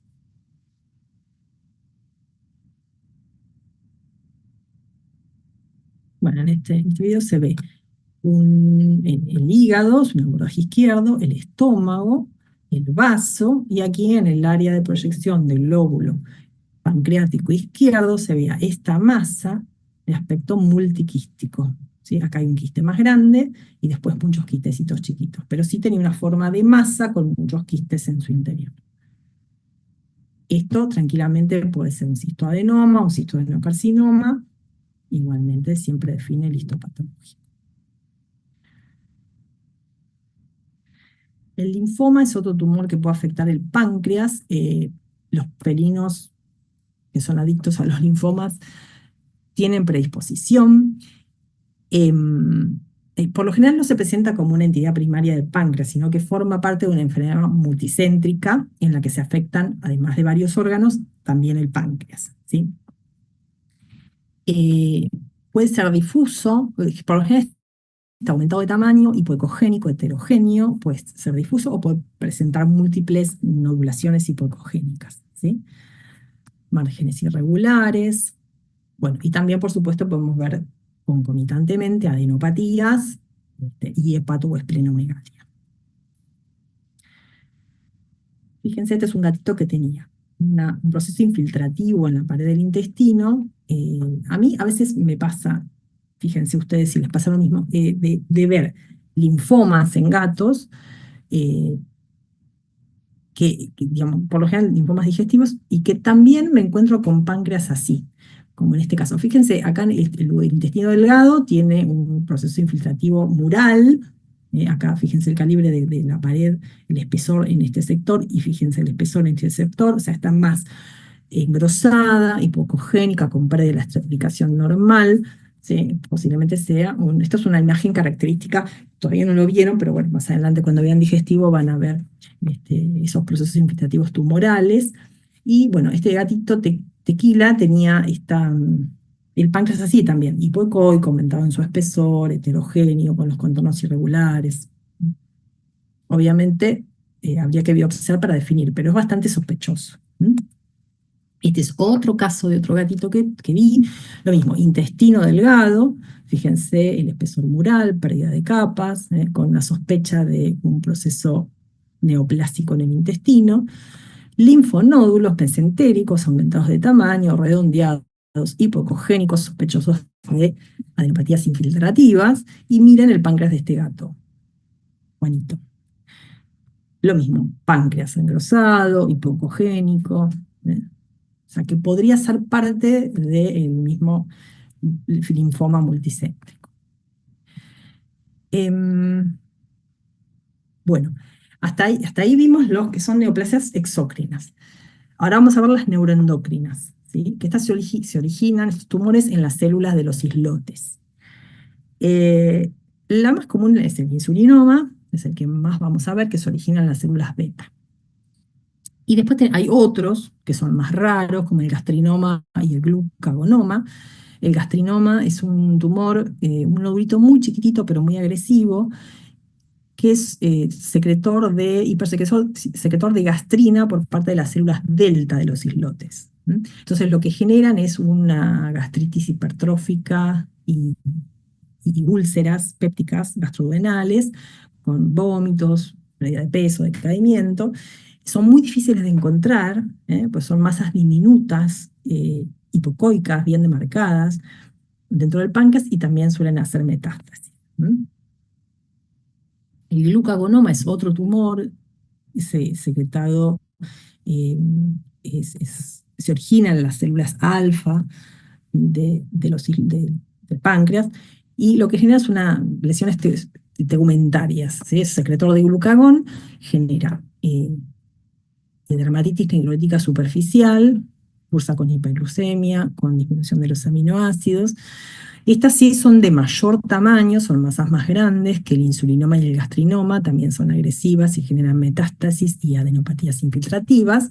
Bueno, en este video se ve el hígado, es un abordaje izquierdo, el estómago, el vaso, y aquí en el área de proyección del lóbulo pancreático izquierdo se veía esta masa de aspecto multiquístico, ¿sí? Acá hay un quiste más grande y después muchos quistecitos chiquitos, pero sí tenía una forma de masa con muchos quistes en su interior. Esto tranquilamente puede ser un cistoadenoma, un cistoadenocarcinoma, igualmente siempre define el histopatología. El linfoma es otro tumor que puede afectar el páncreas. Los felinos que son adictos a los linfomas tienen predisposición. Por lo general no se presenta como una entidad primaria del páncreas, sino que forma parte de una enfermedad multicéntrica en la que se afectan, además de varios órganos, también el páncreas, ¿sí? Puede ser difuso, por lo general está aumentado de tamaño, hipoecogénico, heterogéneo, puede ser difuso o puede presentar múltiples nodulaciones hipoecogénicas, ¿sí? Márgenes irregulares. Bueno, y también, por supuesto, podemos ver concomitantemente adenopatías y hepato o esplenomegalia. Fíjense, este es un gatito que tenía un proceso infiltrativo en la pared del intestino. A mí a veces me pasa, fíjense ustedes si les pasa lo mismo, de ver linfomas en gatos, digamos, por lo general linfomas digestivos, y que también me encuentro con páncreas así, como en este caso. Fíjense, acá el intestino delgado tiene un proceso infiltrativo mural. Acá fíjense el calibre de la pared, el espesor en este sector, y fíjense el espesor en este sector, o sea, está más engrosada, hipocogénica, con pérdida de la estratificación normal, ¿sí? Posiblemente sea esto es una imagen característica, todavía no lo vieron, pero bueno, más adelante cuando vean digestivo van a ver esos procesos infiltrativos tumorales. Y bueno, este gatito tequila tenía el páncreas así también, hipoecoico, aumentado en su espesor, heterogéneo, con los contornos irregulares. Obviamente habría que biopsiar para definir, pero es bastante sospechoso. Este es otro caso de otro gatito que vi, lo mismo, intestino delgado, fíjense el espesor mural, pérdida de capas, con una sospecha de un proceso neoplásico en el intestino, linfonódulos mesentéricos aumentados de tamaño, redondeados, hipocogénicos, sospechosos de adenopatías infiltrativas, y miren el páncreas de este gato, Juanito. Lo mismo, páncreas engrosado, hipocogénico, o sea, que podría ser parte del mismo linfoma multicéntrico. Bueno, hasta ahí vimos los que son neoplasias exócrinas. Ahora vamos a ver las neuroendocrinas, ¿sí? Que estas se originan, estos tumores, en las células de los islotes. La más común es el insulinoma, es el que más vamos a ver, que se origina en las células beta. Y después hay otros que son más raros, como el gastrinoma y el glucagonoma. El gastrinoma es un tumor, un nodulito muy chiquitito, pero muy agresivo, que es hipersecretor de gastrina por parte de las células delta de los islotes. Entonces lo que generan es una gastritis hipertrófica y úlceras pépticas gastroduodenales con vómitos, pérdida de peso, decaimiento. Son muy difíciles de encontrar, pues son masas diminutas, hipocoicas, bien demarcadas dentro del páncreas y también suelen hacer metástasis. El glucagonoma es otro tumor secretado, eh, se origina en las células alfa del páncreas y lo que genera es lesiones tegumentarias. ¿Sí? Es secretor de glucagón, genera dermatitis necrotítica superficial, cursa con hiperglucemia, con disminución de los aminoácidos. Estas sí son de mayor tamaño, son masas más grandes que el insulinoma y el gastrinoma, también son agresivas y generan metástasis y adenopatías infiltrativas.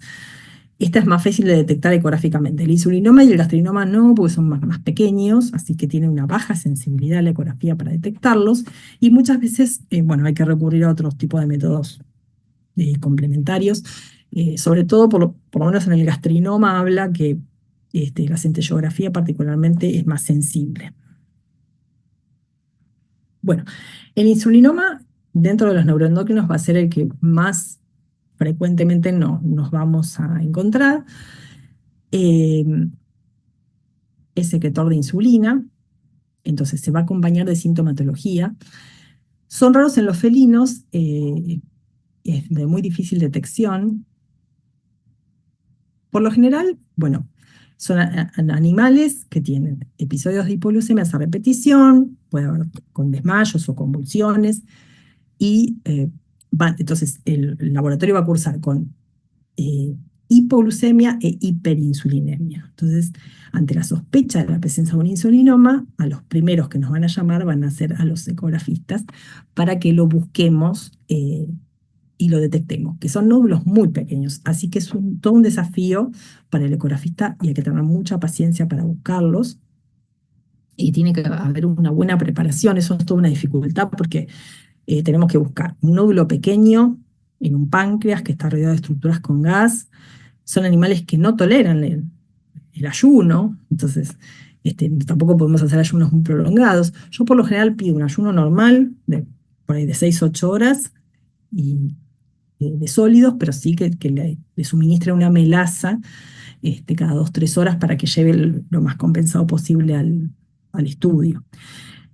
Esta es más fácil de detectar ecográficamente. El insulinoma y el gastrinoma no, porque son más pequeños, así que tienen una baja sensibilidad a la ecografía para detectarlos. Y muchas veces, hay que recurrir a otros tipos de métodos complementarios. Sobre todo, por lo menos en el gastrinoma, habla que la centellografía particularmente es más sensible. Bueno, el insulinoma dentro de los neuroendocrinos va a ser el que más frecuentemente nos vamos a encontrar. Es secretor de insulina, entonces se va a acompañar de sintomatología. Son raros en los felinos, es de muy difícil detección. Por lo general, bueno, son animales que tienen episodios de hipoglucemias a repetición, puede haber con desmayos o convulsiones, y entonces el laboratorio va a cursar con hipoglucemia e hiperinsulinemia. Entonces, ante la sospecha de la presencia de un insulinoma, a los primeros que nos van a llamar van a ser a los ecografistas para que lo busquemos y lo detectemos, que son nódulos muy pequeños, así que es todo un desafío para el ecografista y hay que tener mucha paciencia para buscarlos. Y tiene que haber una buena preparación, eso es toda una dificultad porque tenemos que buscar un nódulo pequeño en un páncreas que está rodeado de estructuras con gas. Son animales que no toleran el ayuno, entonces tampoco podemos hacer ayunos muy prolongados. Yo por lo general pido un ayuno normal, por ahí de 6-8 horas, y de sólidos, pero sí que le suministre una melaza cada 2-3 horas para que lleve lo más compensado posible al estudio.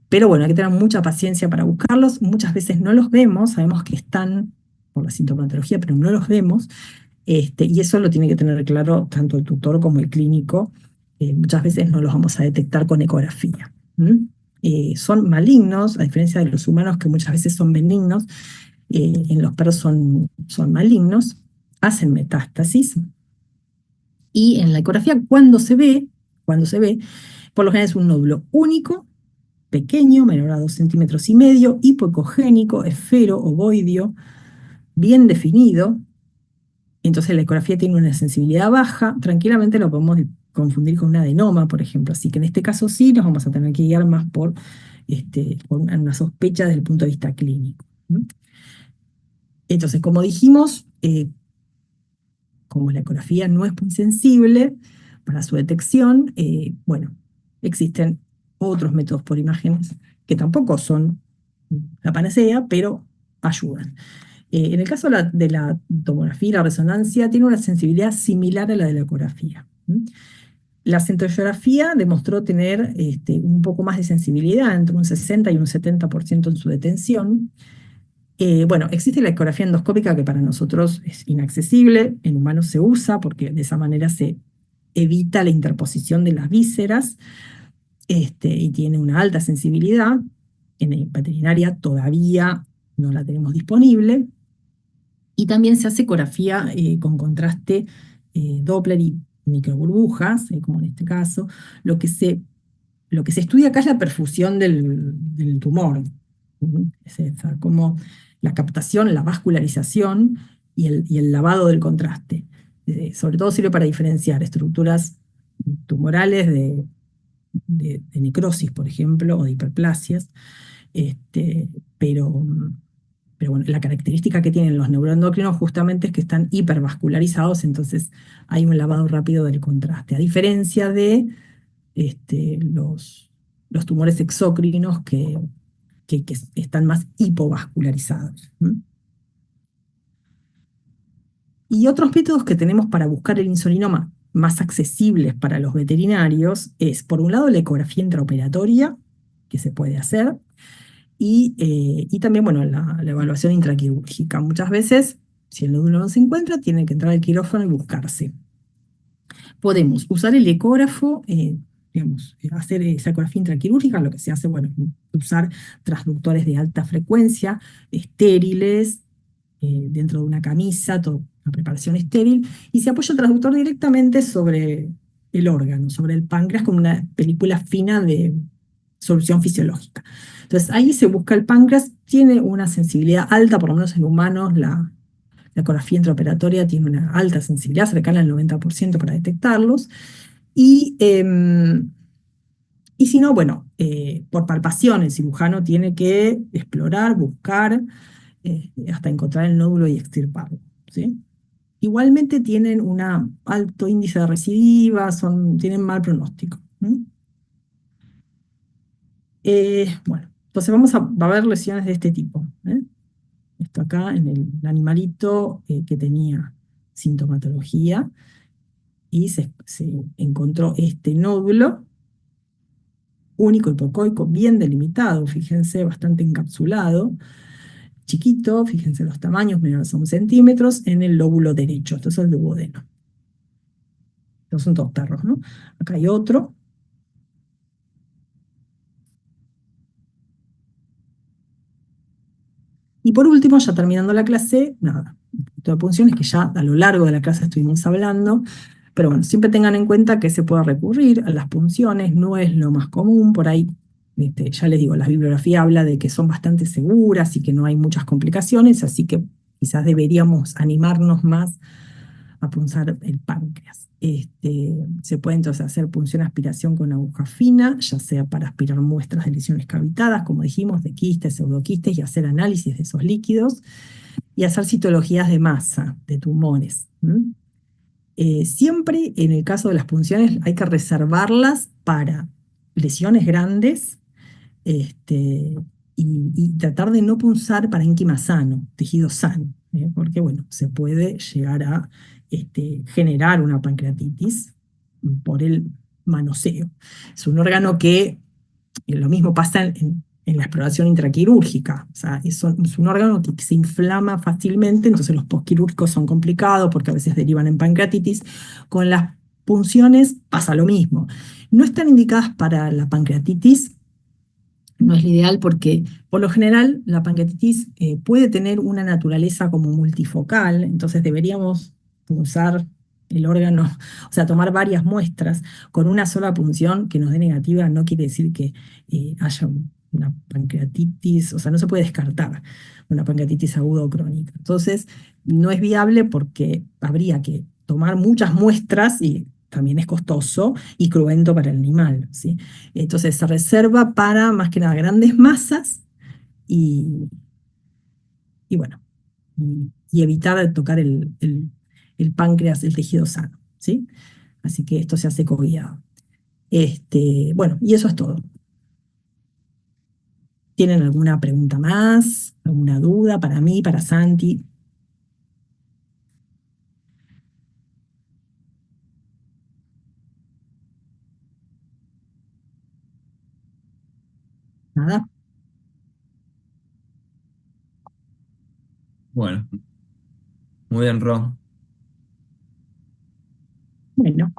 Pero bueno, hay que tener mucha paciencia para buscarlos. Muchas veces no los vemos, sabemos que están por la sintomatología, pero no los vemos. Y eso lo tiene que tener claro tanto el tutor como el clínico. Muchas veces no los vamos a detectar con ecografía. Son malignos, a diferencia de los humanos que muchas veces son benignos. En los perros son malignos, hacen metástasis. Y en la ecografía, cuando se ve, por lo general es un nódulo único, pequeño, menor a 2,5 centímetros, hipoecogénico, esfero, ovoideo, bien definido. Entonces la ecografía tiene una sensibilidad baja, tranquilamente lo podemos confundir con un adenoma, por ejemplo. Así que en este caso sí nos vamos a tener que guiar más por una sospecha desde el punto de vista clínico. Entonces, como dijimos, como la ecografía no es muy sensible para su detección, bueno, existen otros métodos por imágenes que tampoco son la panacea, pero ayudan. En el caso de la tomografía y la resonancia, tiene una sensibilidad similar a la de la ecografía. La centellografía demostró tener un poco más de sensibilidad, entre un 60 y un 70% en su detención. Bueno, existe la ecografía endoscópica que para nosotros es inaccesible, en humanos se usa porque de esa manera se evita la interposición de las vísceras y tiene una alta sensibilidad. En la veterinaria todavía no la tenemos disponible. Y también se hace ecografía con contraste Doppler y microburbujas, como en este caso. Lo que se estudia acá es la perfusión del tumor. Como la captación, la vascularización y el lavado del contraste. Sobre todo sirve para diferenciar estructuras tumorales de necrosis, por ejemplo, o de hiperplasias. Pero Pero bueno, la característica que tienen los neuroendocrinos justamente es que están hipervascularizados, entonces hay un lavado rápido del contraste, a diferencia de los tumores exócrinos que están más hipovascularizados. Y otros métodos que tenemos para buscar el insulinoma más accesibles para los veterinarios es, por un lado, la ecografía intraoperatoria, que se puede hacer, y también, bueno, la evaluación intraquirúrgica. Muchas veces, si el nódulo no se encuentra, tiene que entrar al quirófano y buscarse. Podemos usar el ecógrafo, digamos, hacer esa ecografía intraquirúrgica. Lo que se hace, bueno, usar transductores de alta frecuencia, estériles, dentro de una camisa, toda una preparación estéril, y se apoya el transductor directamente sobre el órgano, sobre el páncreas, con una película fina de solución fisiológica. Entonces ahí se busca el páncreas, tiene una sensibilidad alta, por lo menos en humanos, la ecografía intraoperatoria tiene una alta sensibilidad, cercana al 90% para detectarlos, y si no, bueno, por palpación el cirujano tiene que explorar, buscar, hasta encontrar el nódulo y extirparlo, ¿sí? Igualmente tienen un alto índice de recidiva, tienen mal pronóstico. Bueno, entonces va a ver lesiones de este tipo. Esto acá en el animalito que tenía sintomatología y se encontró este nódulo único hipocoico, bien delimitado, fíjense, bastante encapsulado, chiquito, fíjense los tamaños, menores a 1 centímetro, en el lóbulo derecho. Esto es el duodeno. Estos son todos perros, ¿no? Acá hay otro. Y por último, ya terminando la clase, nada, un poquito de punciones que ya a lo largo de la clase estuvimos hablando, pero bueno, siempre tengan en cuenta que se puede recurrir a las punciones, no es lo más común, por ahí, ya les digo, la bibliografía habla de que son bastante seguras y que no hay muchas complicaciones, así que quizás deberíamos animarnos más a punzar el páncreas. Se puede entonces hacer punción aspiración con aguja fina, ya sea para aspirar muestras de lesiones cavitadas, como dijimos, de quistes, pseudoquistes, y hacer análisis de esos líquidos, y hacer citologías de masa, de tumores. Siempre en el caso de las punciones hay que reservarlas para lesiones grandes, y tratar de no punzar parénquima sano, tejido sano, porque bueno, se puede llegar a generar una pancreatitis por el manoseo. Es un órgano que lo mismo pasa en la exploración intraquirúrgica, o sea, es un órgano que se inflama fácilmente, entonces los postquirúrgicos son complicados porque a veces derivan en pancreatitis. Con las punciones pasa lo mismo. No están indicadas para la pancreatitis. No es lo ideal porque, por lo general, la pancreatitis puede tener una naturaleza como multifocal, entonces deberíamos punzar el órgano, o sea, tomar varias muestras con una sola punción que nos dé negativa. No quiere decir que haya una pancreatitis, o sea, no se puede descartar una pancreatitis aguda o crónica. Entonces, no es viable porque habría que tomar muchas muestras y también es costoso y cruento para el animal, ¿sí? Entonces se reserva para más que nada grandes masas y, y bueno, y evitar tocar el páncreas, el tejido sano, ¿sí? Así que esto se hace coguiado. Bueno, y eso es todo. ¿Tienen alguna pregunta más? ¿Alguna duda para mí, para Santi? Nada. Bueno, muy bien, Ro. Bueno,